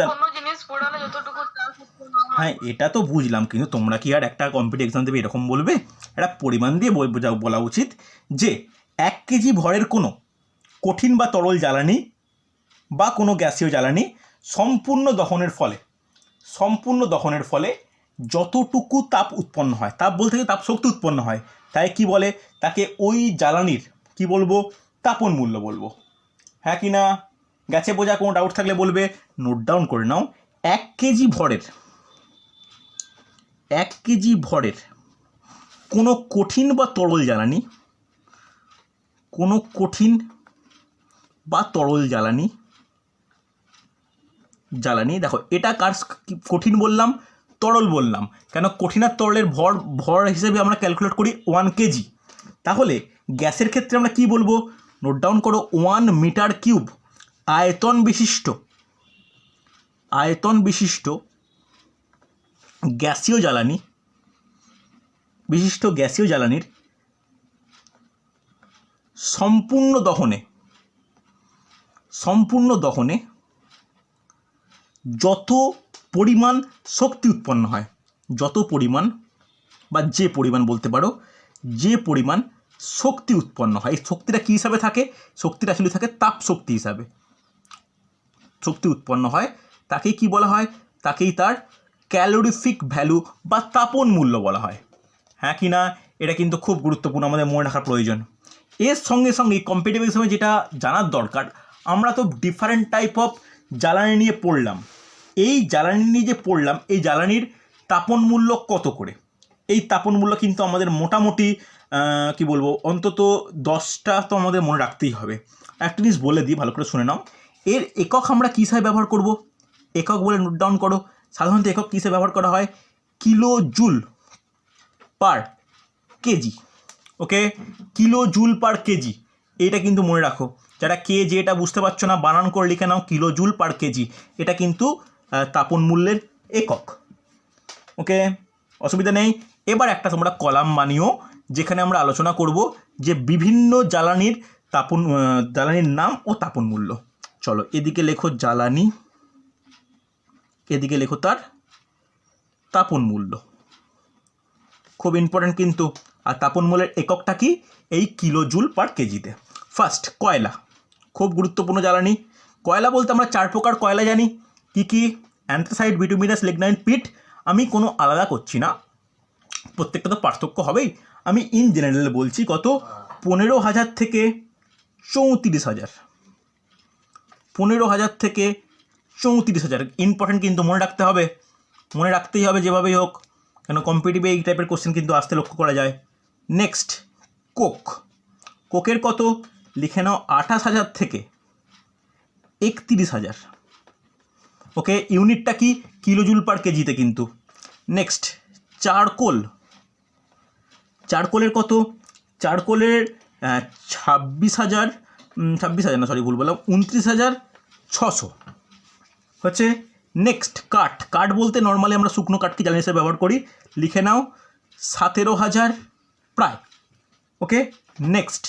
হ্যাঁ এটা তো বুঝলাম, কিন্তু তোমরা কি আর একটা কম্পিটিটিভ এক্সাম দেবে এরকম বলবে? একটা পরিমাণ দিয়ে বলা উচিত যে 1 কেজি ভরের কোনো কঠিন বা তরল জ্বালানি বা কোনো গ্যাসীয় জ্বালানি সম্পূর্ণ দহনের ফলে যতটুকু তাপ উৎপন্ন হয়, তাপ বলতে তাপ শক্তি উৎপন্ন হয়, তাই কি বলে? তাকে ওই জ্বালানির কি বলবো? তাপন মূল্য বলবো। হ্যাঁ কি না? গেছে বোঝা? কোনো ডাউট থাকলে বলবে। নোট ডাউন করে নাও। 1 কেজি ভরের কোনো কঠিন বা তরল জ্বালানি, দেখো এটা কার কঠিন বললাম? তরল বললাম, কেন কঠিন আর তরলের ভর হিসেবে আমরা ক্যালকুলেট করি 1 কেজি। তাহলে গ্যাসের ক্ষেত্রে আমরা কি বলবো, নোট ডাউন করো, 1 মিটার কিউব আয়তন বিশিষ্ট গ্যাসীয় জ্বালানির সম্পূর্ণ দহনে যত পরিমাণ শক্তি উৎপন্ন হয়, যত পরিমাণ বা যে পরিমাণ বলতে পারো, যে পরিমাণ শক্তি উৎপন্ন হয়, এই শক্তিটা কী হিসাবে থাকে, শক্তিটা আসলে থাকে তাপ শক্তি হিসাবে শক্তি উৎপন্ন হয়, তাকেই কি বলা হয়, তাকেই তার ক্যালোরিফিক ভ্যালু বা তাপন মূল্য বলা হয়। হ্যাঁ কি না, এটা কিন্তু খুব গুরুত্বপূর্ণ, আমাদের মনে রাখার প্রয়োজন। এর সঙ্গে সঙ্গে কম্পিটিটিভ এক্সামে যেটা জানার দরকার, আমরা তো ডিফারেন্ট টাইপ অফ জ্বালানি নিয়ে পড়লাম, এই জ্বালানি নিয়ে যে পড়লাম, এই জ্বালানির তাপন মূল্য কত করে, এই তাপন মূল্য কিন্তু আমাদের মোটামুটি কি বলবো, অন্তত 10টা তো আমাদের মনে রাখতেই হবে। একটা জিনিস বলে দিই, ভালো করে শুনে নাও, এর একক আমরা কী হিসাবে ব্যবহার করব, একক বলে নোট ডাউন করো। সাধারণত একক কী হিসাবে ব্যবহার করা হয়, কিলো জুল পার কেজি। ওকে, কিলো জুল পার কেজি, এইটা কিন্তু মনে রাখো। যারা কেজি এটা বুঝতে পারছো না, বানান করে লিখে নাও, কিলো জুল পার কেজি, এটা কিন্তু তাপন মূল্যের একক। ওকে, অসুবিধা নেই। এবার একটা তোমরা কলাম বানিও, যেখানে আমরা আলোচনা করব যে বিভিন্ন জ্বালানির নাম ও তাপন মূল্য। চলো, এদিকে লেখো জ্বালানি, এদিকে লেখো তার তাপন মূল্য, খুব ইম্পর্টেন্ট কিন্তু। আর তাপন মূল্যের এককটা কি, এই কিলো জুল পার কেজিতে। ফার্স্ট, কয়লা, খুব গুরুত্বপূর্ণ জ্বালানি। কয়লা বলতে আমরা 4 প্রকার কয়লা জানি, কি কি, অ্যান্থ্রাসাইট, বিটুমিনাস, লিগনাইন, পিট। আমি কোনো আলাদা করছি না, প্রত্যেকটা তো পার্থক্য হবেই। আমি ইন জেনারেল বলছি, কত, 15,000 থেকে 34,000, 15,000 থেকে 34,000। ইম্পর্টেন্ট কিন্তু, মনে রাখতেই হবে যেভাবেই হোক, কেন কম্পিটিটিভে এই টাইপের কোশ্চেন কিন্তু আসতে লক্ষ্য করা যায়। নেক্সট, কোকের কত, লিখে নাও 28,000 থেকে 31,000। ওকে, ইউনিটটা কি, কিলো জুল পার কেজিতে কিন্তু। নেক্সট, চারকোলের কত, চারকোলের 26,000 না, সরি ভুল বললাম, 29,600 হচ্ছে। নেক্সট, কাঠ বলতে নর্মালি আমরা শুকনো কাঠকে জ্বালানি হিসেবে ব্যবহার করি, লিখে নাও 17,000 প্রায়। ওকে, নেক্সট,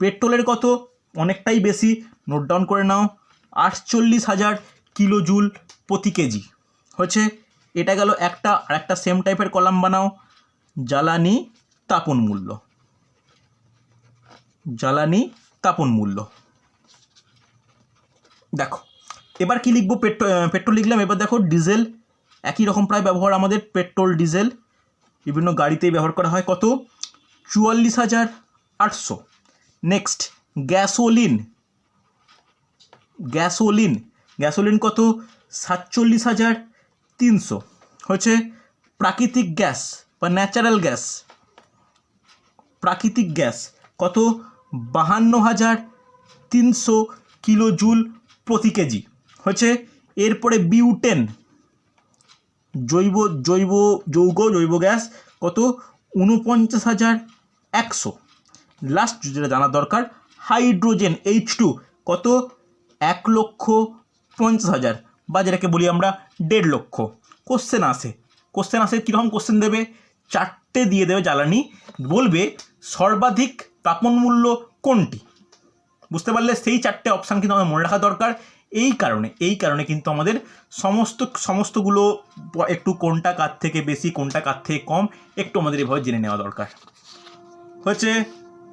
পেট্রোলের কত, অনেকটাই বেশি, নোট ডাউন করে নাও, 48,000 কিলো জুল প্রতি কেজি হচ্ছে। এটা গেল একটা। আর একটা সেম টাইপের কলাম বানাও, জ্বালানি তাপন মূল্য। দেখো, এবার কি লিখবো, পেট্রোল লিখলাম। এবার দেখো, ডিজেল, একই রকম প্রায় ব্যবহার আমাদের, পেট্রোল ডিজেল বিভিন্ন গাড়িতেই ব্যবহার করা হয়, কত, 44,800। নেক্সট, গ্যাসোলিন কত, 47,300 হচ্ছে। প্রাকৃতিক গ্যাস বা ন্যাচারাল গ্যাস, কত, 52,300 কিলো জুল প্রতি কেজি হচ্ছে। এরপরে বিউটেন, জৈব গ্যাস, কত, 49,100। লাস্ট যেটা জানার দরকার, হাইড্রোজেন H2, কত, 1,50,000 বা যেটাকে বলি আমরা 1.5 লক্ষ। কোশ্চেন আসে কীরকম কোশ্চেন দেবে, 4টে দিয়ে দেবে জ্বালানি, বলবে সর্বাধিক তাপন মূল্য কোনটি, বুঝতে পারলে? সেই 4টে অপশান কিন্তু আমাদের মনে রাখা দরকার। এই কারণে কিন্তু আমাদের সমস্তগুলো একটু কোনটা কার থেকে বেশি, কোনটা কার থেকে কম, একটু আমাদের এভাবে জেনে নেওয়া দরকার হচ্ছে।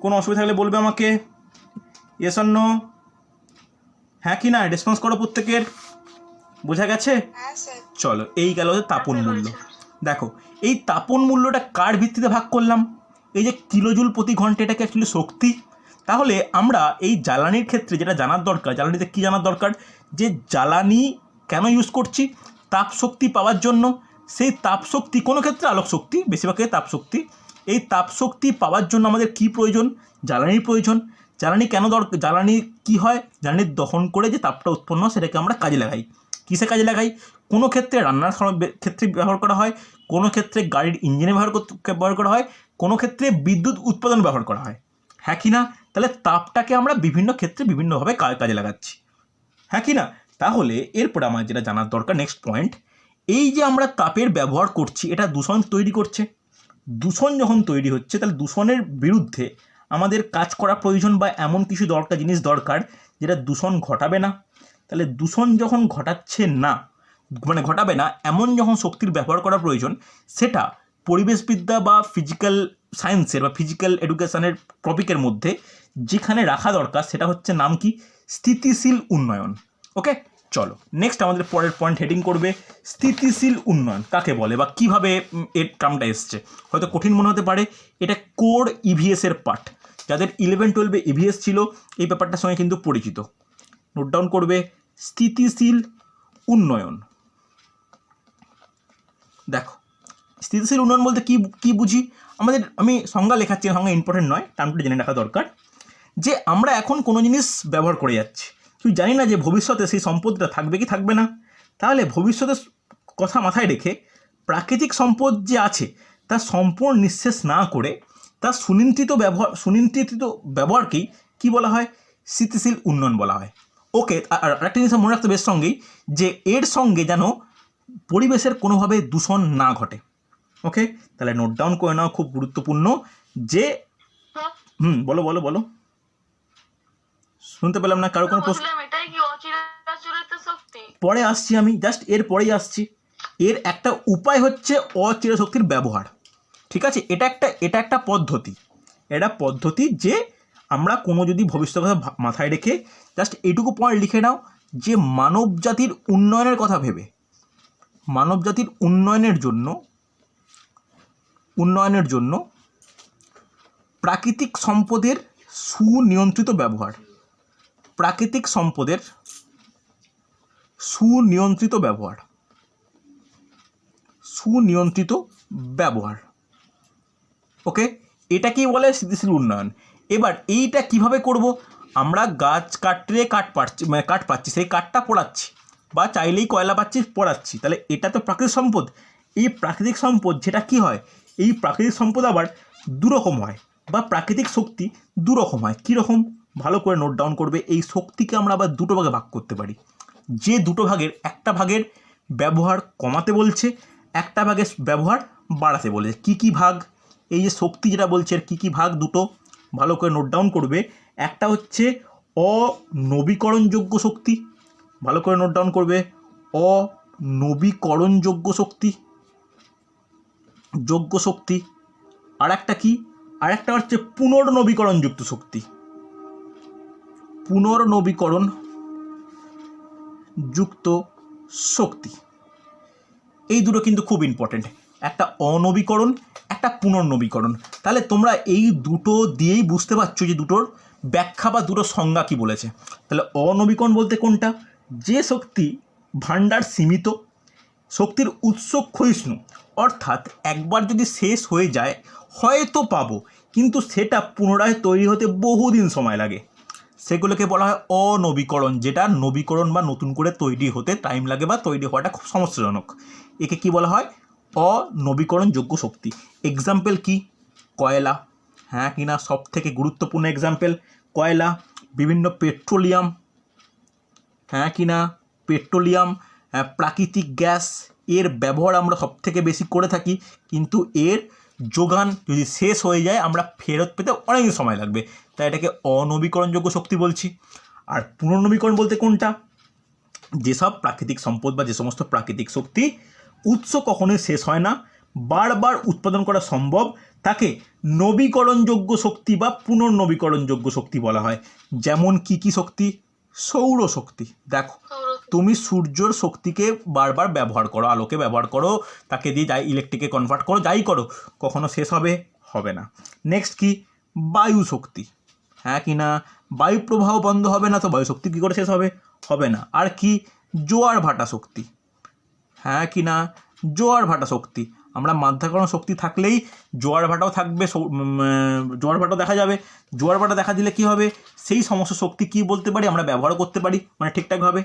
কোনো অসুবিধা থাকলে বলবে আমাকে, ইয়েস অর নো, হ্যাঁ কি না, রেসপন্স করো প্রত্যেকের। বোঝা গেছে? চলো, এই গেল তাপন মূল্য। দেখো, এই তাপন মূল্যটা কার ভিত্তিতে ভাগ করলাম, এই যে কিলোজুল প্রতি ঘন্টা, এটাকে অ্যাকচুয়ালি শক্তি। তাহলে আমরা এই জ্বালানির ক্ষেত্রে যেটা জানার দরকার, জ্বালানিতে কী জানার দরকার, যে জ্বালানি কেন ইউজ করছি, তাপ শক্তি পাওয়ার জন্য। সেই তাপ শক্তি, কোনো ক্ষেত্রে আলোক শক্তি, বেশিরভাগ তাপ শক্তি, এই তাপ শক্তি পাওয়ার জন্য আমাদের কি প্রয়োজন, জ্বালানির প্রয়োজন। জ্বালানি কেন দরকার, জ্বালানি কি হয়, জ্বালানি দহন করে যে তাপটা উৎপন্ন হয় সেটাকে আমরা কাজে লাগাই। কিসে কাজে লাগাই? কোনো ক্ষেত্রে রান্নার ক্ষেত্রে ব্যবহার করা হয়, কোনো ক্ষেত্রে গাড়ির ইঞ্জিনে ব্যবহার করা হয়, কোনো ক্ষেত্রে বিদ্যুৎ উৎপাদন ব্যবহার করা হয়। হ্যাঁ কি না? তাহলে তাপটাকে আমরা বিভিন্ন ক্ষেত্রে বিভিন্নভাবে কাজে লাগাচ্ছি। হ্যাঁ কি না? তাহলে এরপরে আমার যেটা জানার দরকার, নেক্সট পয়েন্ট, এই যে আমরা তাপের ব্যবহার করছি এটা দূষণ তৈরি করছে। দূষণ যখন তৈরি হচ্ছে তাহলে দূষণের বিরুদ্ধে আমাদের কাজ করা প্রয়োজন, বা এমন কিছু জিনিস দরকার যেটা দূষণ ঘটাবে না। তাহলে দূষণ যখন ঘটাবে না এমন যখন শক্তির ব্যবহার করা প্রয়োজন, সেটা পরিবেশবিদ্যা বা ফিজিক্যাল সায়েন্সের বা ফিজিক্যাল এডুকেশনের টপিকের মধ্যে যেখানে রাখা দরকার সেটা হচ্ছে নাম কি? স্থিতিশীল উন্নয়ন। ওকে, চলো নেক্সট আমাদের পরের পয়েন্ট হেডিং করবে স্থিতিশীল উন্নয়ন কাকে বলে বা কিভাবে এর টার্মটা এসছে। হয়তো কঠিন মনে হতে পারে, এটা কোর ইভিএসের পার্ট। যাদের 11-12 ইভিএস ছিল এই ব্যাপারটার সঙ্গে কিন্তু পরিচিত। নোট ডাউন করবে স্থিতিশীল উন্নয়ন। দেখো, স্থিতিশীল উন্নয়ন বলতে কি বুঝি আমি সংজ্ঞা লেখাচ্ছি, সংজ্ঞা ইম্পর্টেন্ট নয়, টার্মটা জেনে রাখা দরকার। যে আমরা এখন কোনো জিনিস ব্যবহার করে যাচ্ছি, তুই জানি না যে ভবিষ্যতে সেই সম্পদটা থাকবে কি থাকবে না। তাহলে ভবিষ্যতের কথা মাথায় রেখে প্রাকৃতিক সম্পদ যে আছে তার সম্পূর্ণ নিঃশেষ না করে তার সুনিয়ন্ত্রিত ব্যবহারকেই কি বলা হয়? স্থিতিশীল উন্নয়ন বলা হয়। ওকে, আর একটা জিনিস মনে রাখতে বেশ সঙ্গেই, যে এর সঙ্গে যেন পরিবেশের কোনোভাবে দূষণ না ঘটে। ওকে, তাহলে নোট ডাউন করে নাও, খুব গুরুত্বপূর্ণ। যে বলো বলো বলো, শুনতে পেলাম না কারো কোনো প্রশ্ন। পরে আসছি, আমি জাস্ট এর পরেই আসছি। এর একটা উপায় হচ্ছে অচির শক্তির ব্যবহার। ঠিক আছে, এটা একটা পদ্ধতি যে আমরা কোনো যদি ভবিষ্যতের কথা মাথায় রেখে জাস্ট এইটুকু পয়েন্ট লিখে নাও যে মানব জাতির উন্নয়নের কথা ভেবে, মানব জাতির উন্নয়নের জন্য প্রাকৃতিক সম্পদের সুনিয়ন্ত্রিত ব্যবহার, প্রাকৃতিক সম্পদের সুনিয়ন্ত্রিত ব্যবহার। ওকে, এটাকেই বলে স্থিতিশীল উন্নয়ন। এবার এইটা কিভাবে করব? আমরা গাছ কাটলে কাঠ পাচ্ছি, সেই কাঠটা পোড়াচ্ছি, বা চাইলেই কয়লা পাচ্ছি পোড়াচ্ছি, তাহলে এটা তো প্রাকৃতিক সম্পদ। এই প্রাকৃতিক সম্পদ যেটা কি হয়, এই প্রাকৃতিক সম্পদ আবার দুরকম হয়, বা প্রাকৃতিক শক্তি দুরকম হয়। কীরকম? ভালো করে নোট ডাউন করবে। এই শক্তিকে আমরা আবার দুটো ভাগে ভাগ করতে পারি, যে দুটো ভাগের একটা ভাগের ব্যবহার কমাতে বলছে, একটা ভাগের ব্যবহার বাড়াতে বলেছে। কি ভাগ? এই যে শক্তি যেটা বলছে এর কী ভাগ? দুটো, ভালো করে নোট ডাউন করবে। একটা হচ্ছে অনবীকরণযোগ্য শক্তি, ভালো করে নোট ডাউন করবে, অনবীকরণযোগ্য শক্তি। আর একটা কি? আর একটা হচ্ছে পুনর্নবীকরণযুক্ত শক্তি, পুনর্নবীকরণযুক্ত শক্তি। এই দুটো কিন্তু খুব ইম্পর্টেন্ট, একটা অনবীকরণ, একটা পুনর্নবীকরণ। তাহলে তোমরা এই দুটো দিয়েই বুঝতে পারছো যে দুটোর ব্যাখ্যা বা দুটো সংজ্ঞা কী বলেছে। তাহলে অনবীকরণ বলতে কোনটা? যে শক্তি ভাণ্ডার সীমিত, শক্তির উৎস ক্ষয়িষ্ণু, অর্থাৎ একবার যদি শেষ হয়ে যায় হয়তো পাবো, কিন্তু সেটা পুনরায় তৈরি হতে বহুদিন সময় লাগে, সেগুলোকে বলা হয় অনবীকরণ। যেটা নবীকরণ বা নতুন করে তৈরি হতে টাইম লাগে বা তৈরি হওয়াটা খুব সমস্যাজনক, একে কি বলা হয়? অনবীকরণযোগ্য শক্তি। এক্সাম্পল কি? কয়লা। হ্যাঁ কি না? সব থেকে গুরুত্বপূর্ণ এক্সাম্পল কয়লা। বিভিন্ন পেট্রোলিয়াম, হ্যাঁ কি না? পেট্রোলিয়াম, প্রাকৃতিক গ্যাস, এর ব্যবহার আমরা সব থেকে বেশি করে থাকি, কিন্তু এর যোগান যদি শেষ হয়ে যায় আমরা ফেরত পেতে অনেক সময় লাগবে, তাই এটাকে অনবীকরণযোগ্য শক্তি বলছি। আর পুনর্নবীকরণ বলতে কোনটা? যেসব প্রাকৃতিক সম্পদ বা যে সমস্ত প্রাকৃতিক শক্তি উৎস কখনোই শেষ হয় না, বারবার উৎপাদন করা সম্ভব, তাকে নবীকরণযোগ্য শক্তি বা পুনর্নবীকরণযোগ্য শক্তি বলা হয়। যেমন কি শক্তি? সৌরশক্তি। দেখো, তুমি সূর্যর শক্তিকে বারবার ব্যবহার করো, আলোকে ব্যবহার করো, তাকে দিয়ে যাই ইলেকট্রিকে কনভার্ট করো, যাই করো, কখনো শেষ হবে না। নেক্সট কি? বায়ু শক্তি। হ্যাঁ কি না? বায়ু প্রবাহ বন্ধ হবে না, তো বায়ু শক্তি কী করে শেষ হবে না। আর কি? জোয়ার ভাটা শক্তি। হ্যাঁ কি না? জোয়ার ভাটা শক্তি। আমরা মাধ্যাকর্ষণ শক্তি থাকলেই জোয়ার ভাটাও থাকবে, জোয়ার ভাটাও দেখা যাবে। জোয়ার ভাটা দেখা দিলে কি হবে? সেই সমস্ত শক্তি কি বলতে পারি? আমরা ব্যবহার করতে পারি, মানে ঠিকঠাকভাবে।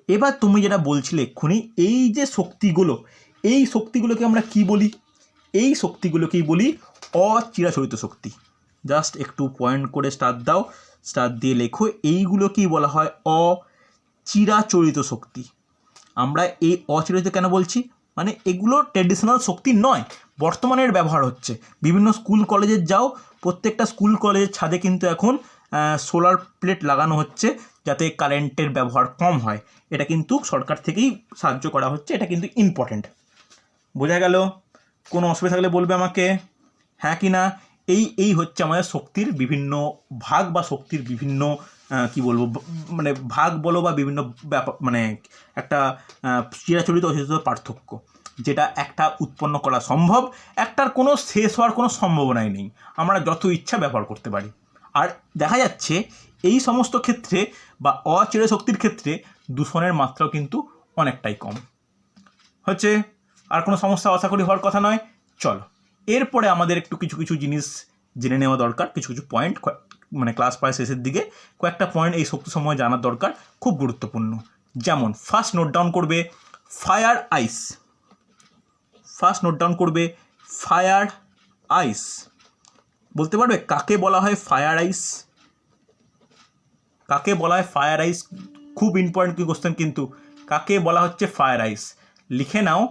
এবার তুমি যেটা বলছিলে এক্ষুনি, এই যে শক্তিগুলো, এই শক্তিগুলোকে আমরা কি বলি? এই শক্তিগুলোকেই বলি অচিরাচরিত শক্তি। জাস্ট একটু পয়েন্ট করে স্টার দাও, স্টার দিয়ে লেখো, এইগুলোকেই বলা হয় অচিরাচরিত শক্তি। আমরা এই অচিরাচরিত কেন বলছি? মানে এগুলো ট্র্যাডিশনাল শক্তি নয়, বর্তমানের ব্যবহার হচ্ছে। বিভিন্ন স্কুল কলেজে যাও, প্রত্যেকটা স্কুল কলেজের ছাদে কিন্তু এখন সোলার প্লেট লাগানো হচ্ছে যাতে কারেন্টের ব্যবহার কম হয়। এটা কিন্তু সরকার থেকেই সাহায্য করা হচ্ছে, এটা কিন্তু ইম্পর্ট্যান্ট। বোঝা গেল? কোনো অসুবিধা থাকলে বলবে আমাকে, হ্যাঁ কি না? এই হচ্ছে আমাদের শক্তির বিভিন্ন ভাগ বা শক্তির বিভিন্ন কি বলবো, মানে ভাগ বলো বা বিভিন্ন ব্যাপার, মানে একটা চিরাচরিত অচিরাচরিত পার্থক্য, যেটা একটা উৎপন্ন করা সম্ভব, একটার কোনো শেষ হওয়ার কোনো সম্ভাবনাই নেই, আমরা যত ইচ্ছা ব্যবহার করতে পারি। আর দেখা যাচ্ছে এই সমস্ত ক্ষেত্রে বা অচিরাচরিত শক্তির ক্ষেত্রে দূষণের মাত্রাও কিন্তু অনেকটাই কম হচ্ছে। আর কোনো সমস্যা আশা করি হওয়ার কথা নয়। চলো, এরপরে আমাদের একটু কিছু কিছু জিনিস জেনে নেওয়া দরকার, কিছু কিছু পয়েন্ট, মানে ক্লাস প্রায় শেষের দিকে কয়েকটা পয়েন্ট এই শক্তি সময় জানার দরকার, খুব গুরুত্বপূর্ণ। যেমন ফার্স্ট নোট ডাউন করবে fire ice. First note down করবে ফায়ার আইস। বলতে পারবে কাকে বলা হয় ফায়ার আইস? কাকে বলা হয় ফায়ার আইস? খুব ইম্পর্টেন্ট কি কোশ্চেন কিন্তু, কাকে বলা হচ্ছে ফায়ার আইস? লিখে নাও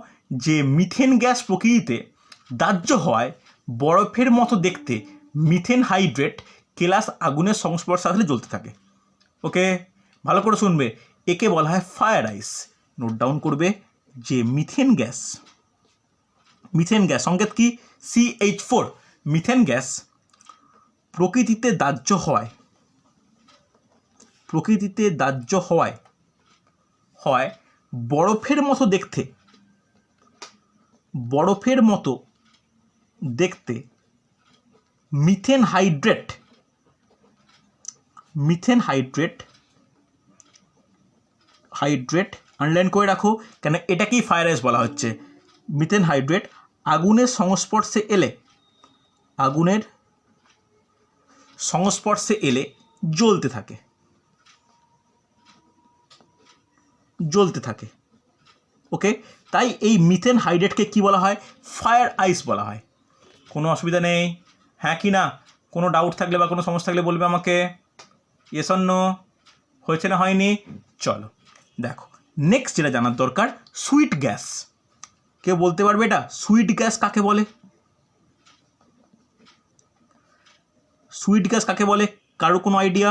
যে মিথেন গ্যাস প্রকৃতিতে দাহ্য হওয়ায় বরফের মতো দেখতে মিথেন হাইড্রেট কেলাস আগুনের সংস্পর্শে আসলে জ্বলতে থাকে। ওকে, ভালো করে শুনবে, একে বলা হয় ফায়ার আইস। নোট ডাউন করবে যে মিথেন গ্যাস, মিথেন গ্যাস সংকেত কি? CH4। মিথেন গ্যাস প্রকৃতিতে দাহ্য হওয়ায়, প্রকৃতিতে দাহ্য হওয়ায় বরফের মতো দেখতে, বরফের মতো দেখতে methane hydrate, methane hydrate, hydrate আনলাইন করে রাখো, কেন এটাকেই ফায়ার আইস বলা হচ্ছে। মিথেন হাইড্রেট আগুনের সংস্পর্শে এলে, আগুনের সংস্পর্শে এলে জ্বলতে থাকে, জ্বলতে থাকে। ওকে, তাই এই মিথেন হাইড্রেটকে কি বলা হয়? ফায়ার আইস বলা হয়। কোনো অসুবিধা নেই, হ্যাঁ কি না? কোনো ডাউট থাকলে বা কোনো সমস্যা থাকলে বলবে আমাকে, ইয়েস অর নো, হয়েছে না হয়নি? চলো দেখো, নেক্সট যেটা জানার দরকার, সুইট গ্যাস। কেউ বলতে পারবে এটা সুইট গ্যাস কাকে বলে? সুইট গ্যাস কাকে বলে? কারো কোনো আইডিয়া?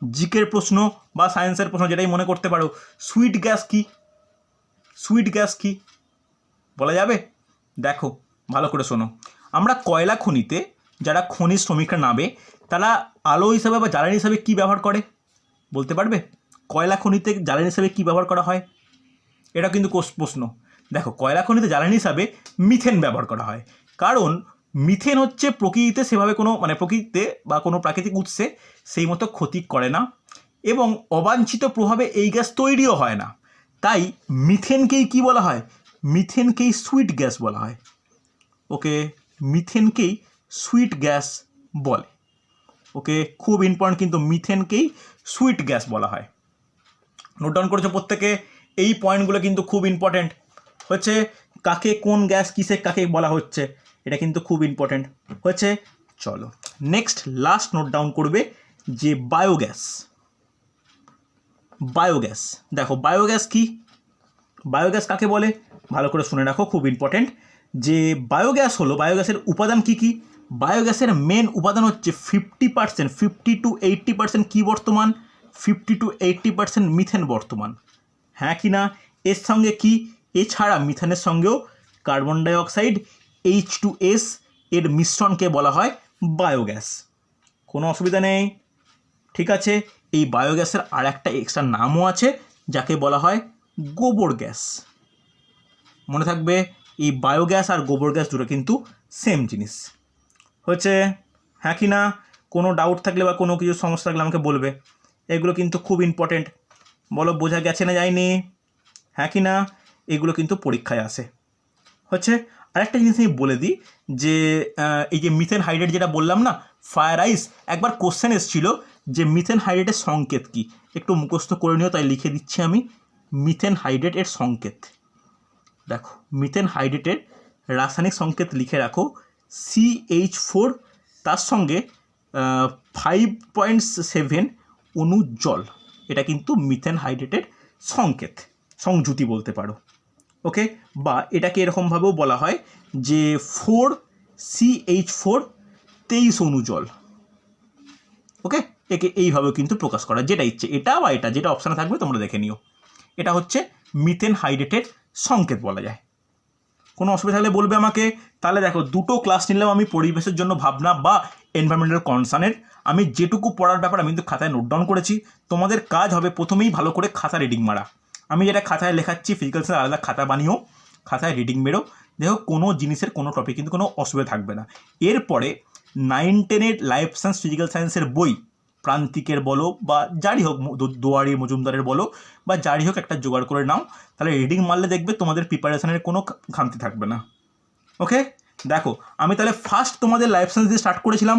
জিকের প্রশ্ন বা সায়েন্সের প্রশ্ন, যেটাই মনে করতে পারো, সুইট গ্যাস কি? সুইট গ্যাস কি বলা যাবে? দেখো ভালো করে শোনো, আমরা কয়লা খনিতে যারা খনিজ শ্রমিকরা নামে, তারা আলো হিসাবে বা জ্বালানি হিসাবে কী ব্যবহার করে বলতে পারবে? কয়লা খনিতে জ্বালানি হিসাবে কী ব্যবহার করা হয়? এটা কিন্তু প্রশ্ন। দেখো, কয়লা খনিতে জ্বালানি হিসাবে মিথেন ব্যবহার করা হয়, কারণ মিথেন হচ্ছে প্রকৃতিতে সেভাবে কোনো, মানে প্রকৃতিতে বা কোনো প্রাকৃতিক উৎসে সেই মতো ক্ষতি করে না, এবং অবাঞ্ছিত প্রভাবে এই গ্যাস তৈরিও হয় না। তাই মিথেনকেই কি বলা হয়? মিথেনকেই সুইট গ্যাস বলা হয়। ওকে, মিথেনকেই সুইট গ্যাস বলে। ওকে, খুব ইম্পর্টেন্ট কিন্তু, মিথেনকেই সুইট গ্যাস বলা হয়। নোট ডাউন করেছো প্রত্যেকে? এই পয়েন্টগুলো কিন্তু খুব ইম্পর্টেন্ট হচ্ছে, কাকে কোন গ্যাস কিসে কাকে বলা হচ্ছে, এটা কিন্তু খুব ইম্পর্টেন্ট হচ্ছে। চলো নেক্সট লাস্ট নোট ডাউন করবে যে বায়োগ্যাস। বায়োগ্যাস, দেখো বায়োগ্যাস কি, বায়োগ্যাস কাকে বলে ভালো করে শুনে রাখো, খুব ইম্পর্টেন্ট। যে বায়োগ্যাস হলো, বায়োগ্যাসের উপাদান কি কি? বায়োগ্যাসের মেন উপাদান হচ্ছে 50%, 50 to 80% কী বর্তমান? 50 to 80% মিথেন বর্তমান, হ্যাঁ কি না? এর সঙ্গে কি, এছাড়া মিথেনের সঙ্গেও কার্বন ডাইঅক্সাইড H2S এর মিশ্রণকে বলা হয় বায়োগ্যাস। কোনো অসুবিধা নেই, ঠিক আছে? এই বায়োগ্যাসের আর একটা এক্সট্রা নামও আছে, যাকে বলা হয় গোবর গ্যাস। মনে থাকবে, এই বায়োগ্যাস আর গোবর গ্যাস দুটো কিন্তু সেম জিনিস হচ্ছে, হ্যাঁ কি না? কোনো ডাউট থাকলে বা কোনো কিছু সমস্যা থাকলে আমাকে বলবে। এগুলো কিন্তু খুব ইম্পর্টেন্ট, বলো বোঝা গেছে না যায়নি, হ্যাঁ কি না? এগুলো কিন্তু পরীক্ষায় আসে হচ্ছে। আরেকটা জিনিস আমি বলে দিই, যে এই যে মিথেন হাইড্রেট যেটা বললাম না, ফায়ার আইস, একবার কোশ্চেন এসেছিল যে মিথেন হাইড্রেটের সংকেত কী, একটু মুখস্থ করে নিও, তাই লিখে দিচ্ছি আমি। মিথেন হাইড্রেট এর সংকেত। দেখো মিথেন হাইড্রেটের রাসায়নিক সংকেত লিখে রাখো CH4, তার সঙ্গে 5.7 অণু জল। এটা কিন্তু মিথেন হাইড্রেটের সংকেত, সংযুতি বলতে পারো। ওকে, বা এটাকে এরকমভাবেও বলা হয় যে 4CH4 23 অণু জল। ওকে, একে এইভাবেও কিন্তু প্রকাশ করা, যেটা ইচ্ছে, এটা বা এটা, যেটা অপশানে থাকবে তোমরা দেখে নিও। এটা হচ্ছে মিথেন হাইড্রেটের সংকেত বলা যায়। কোনো অসুবিধা হলে বলবে আমাকে। তাহলে দেখো দুটো ক্লাস নিলাম আমি পরিবেশের জন্য ভাবনা বা এনভায়রনমেন্টাল কনসার্নের। আমি যেটুকু পড়ার ব্যাপার আমি কিন্তু খাতায় নোট ডাউন করেছি। তোমাদের কাজ হবে প্রথমেই ভালো করে খাতা রিডিং মারা। আমি যেটা খাতায় লেখাচ্ছি ফিজিক্যাল সায়েন্স আলাদা খাতা বানিয়েও খাতায় রিডিং মেরো, দেখো কোনো জিনিসের কোনো টপিক কিন্তু কোনো অসুবিধা থাকবে না। এরপরে 9-10 লাইফ সায়েন্স ফিজিক্যাল সায়েন্সের বই, প্রান্তিকের বলো বা যারই হোক, দুয়ারি মজুমদারের বলো বা যারই হোক, একটা জোগাড় করে নাও। তাহলে রিডিং মারলে দেখবে তোমাদের প্রিপারেশনের কোনো খামতি থাকবে না। ওকে, দেখো আমি তাহলে ফার্স্ট তোমাদের লাইফ সায়েন্স দিয়ে স্টার্ট করেছিলাম।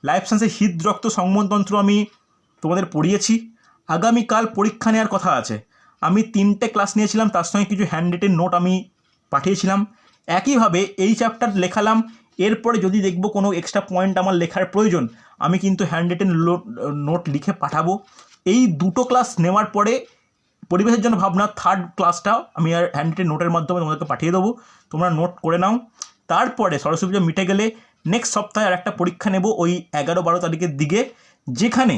লাইফ সায়েন্সে হৃদরক্ত সংবহনতন্ত্র আমি তোমাদের পড়িয়েছি। আগামীকাল পরীক্ষা নেওয়ার কথা আছে। আমি 3টে ক্লাস নিয়েছিলাম, তার সঙ্গে কিছু হ্যান্ড রিটেন নোট আমি পাঠিয়েছিলাম। একইভাবে এই চ্যাপ্টার লেখালাম। এরপরে যদি দেখব কোনো এক্সট্রা পয়েন্ট আমার লেখার প্রয়োজন, আমি কিন্তু হ্যান্ড রিটেন নোট লিখে পাঠাবো। এই দুটো ক্লাস নেওয়ার পরে পরিবেশের জন্য ভাবনা থার্ড ক্লাসটাও আমি আর হ্যান্ড রিটেন নোটের মাধ্যমে তোমাদেরকে পাঠিয়ে দেবো, তোমরা নোট করে নাও। তারপরে সরস্বতী পুজো মিটে গেলে নেক্সট সপ্তাহে আর একটা পরীক্ষা নেব ওই 11-12 তারিখের দিকে, যেখানে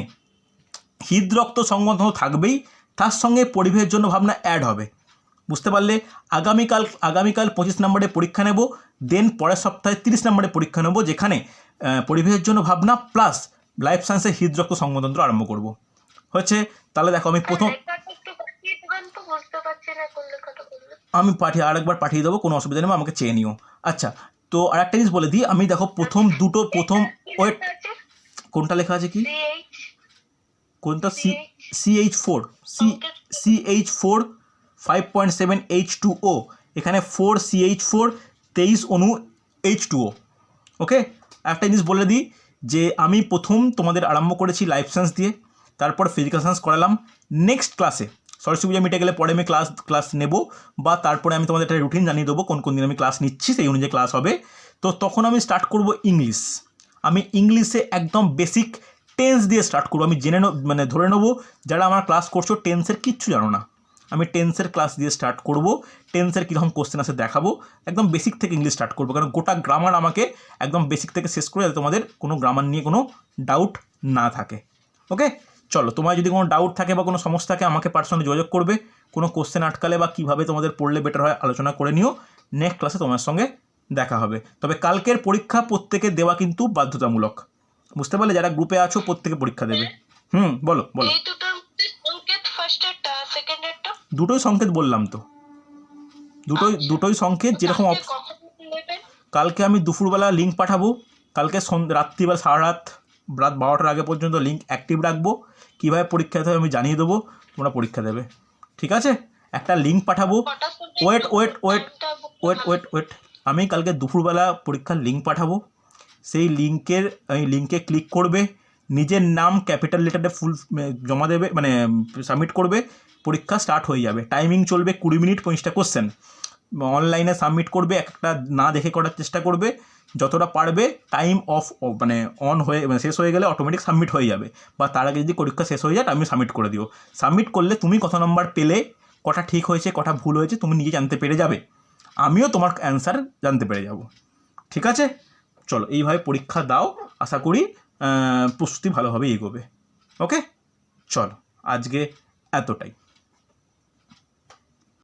হৃদরক্ত সংবন্ধ থাকবেই, তার সঙ্গে পরিবেশের জন্য ভাবনা অ্যাড হবে। বুঝতে পারলে? আগামীকাল 25 নম্বরে পরীক্ষা নেব, দেন পরের সপ্তাহে 30 নম্বরে পরীক্ষা নেব, যেখানে পরিবেশের জন্য ভাবনা প্লাস লাইফ সায়েন্সের হৃদরক্ত সংবন্ধ আরম্ভ করব। হচ্ছে, তাহলে দেখো আমি প্রথম আমি আরেকবার পাঠিয়ে দেবো, কোনো অসুবিধা নেই, আমাকে চেয়ে নিও। আচ্ছা, তো আরেকটা জিনিস বলে দিই, আমি দেখো প্রথম ওয়েট, কোনটা লেখা আছে কি, কোনটা? CH4 5.7 H2O, এখানে 4CH4 23 অণু H2O। ওকে, একটা জিনিস বলে দিই যে আমি প্রথম তোমাদের আরম্ভ করেছি লাইফ সায়েন্স দিয়ে, তারপর ফিজিক্যাল সায়েন্স করালাম। নেক্সট ক্লাসে সরস্বতী পুজো মিটে গেলে পরে আমি ক্লাস নেব, বা তারপরে আমি তোমাদের একটা রুটিন জানিয়ে দেবো কোন কোন দিন আমি ক্লাস নিচ্ছি, সেই অনুযায়ী ক্লাস হবে। তো তখন আমি স্টার্ট করব ইংলিশ। আমি ইংলিশে একদম বেসিক টেন্স দিয়ে স্টার্ট করবো। আমি ধরে নেবো যারা আমার ক্লাস করছো টেন্সের কিচ্ছু জানো না, আমি টেন্সের ক্লাস দিয়ে স্টার্ট করব। টেন্সের কীরকম কোশ্চেন আছে দেখাবো, একদম বেসিক থেকে ইংলিশ স্টার্ট করবো, কারণ গোটা গ্রামার আমাকে একদম বেসিক থেকে শেষ করে, যাতে তোমাদের কোনো গ্রামার নিয়ে কোনো ডাউট না থাকে। ওকে, চলো, তোমার যদি কোনো ডাউট থাকে বা কোনো সমস্যা থাকে আমাকে পার্সোনালি যোগাযোগ করবে। কোনো কোশ্চেন আটকালে বা কীভাবে তোমাদের পড়লে বেটার হয় আলোচনা করে নিও। নেক্সট ক্লাসে তোমার সঙ্গে দেখা হবে। তবে কালকের পরীক্ষা প্রত্যেকে দেওয়া কিন্তু বাধ্যতামূলক। বুঝতে পারলে? যারা গ্রুপে আছো প্রত্যেকে পরীক্ষা দেবে। বলো। দুটোই সংকেত বললাম তো, দুটোই সংকেত। যেরকম কালকে আমি দুপুরবেলা লিঙ্ক পাঠাবো, কালকে রাত্রিবেলা রাত 12টার আগে পর্যন্ত লিঙ্ক অ্যাক্টিভ রাখবো। কীভাবে পরীক্ষা দিতে হবে আমি জানিয়ে দেবো, তোমরা পরীক্ষা দেবে। ঠিক আছে, একটা লিঙ্ক পাঠাবো। ওয়েট, আমি কালকে দুপুরবেলা পরীক্ষার লিঙ্ক পাঠাবো। সেই লিঙ্কে ক্লিক করবে, নিজের নাম ক্যাপিটাল লেটারে ফুল জমা দেবে, সাবমিট করবে, পরীক্ষা স্টার্ট হয়ে যাবে। টাইমিং চলবে 20 মিনিট, 25টা কোশ্চেন। অনলাইনে সাবমিট করবে, একটা না দেখে করার চেষ্টা করবে যতটা পারবে। টাইম অন হয়ে শেষ হয়ে গেলে অটোমেটিক সাবমিট হয়ে যাবে, বা তার আগে যদি পরীক্ষা শেষ হয়ে যায় আমি সাবমিট করে দিও। সাবমিট করলে তুমি কত নম্বর পেলে, কটা ঠিক হয়েছে কটা ভুল হয়েছে তুমি নিজে জানতে পেরে যাবে, আমিও তোমার অ্যান্সার জানতে পেরে যাব। ঠিক আছে, চলো এইভাবে পরীক্ষা দাও, আশা করি প্রস্তুতি ভালোভাবে এগোবে। ওকে, চলো আজকে এতটাই।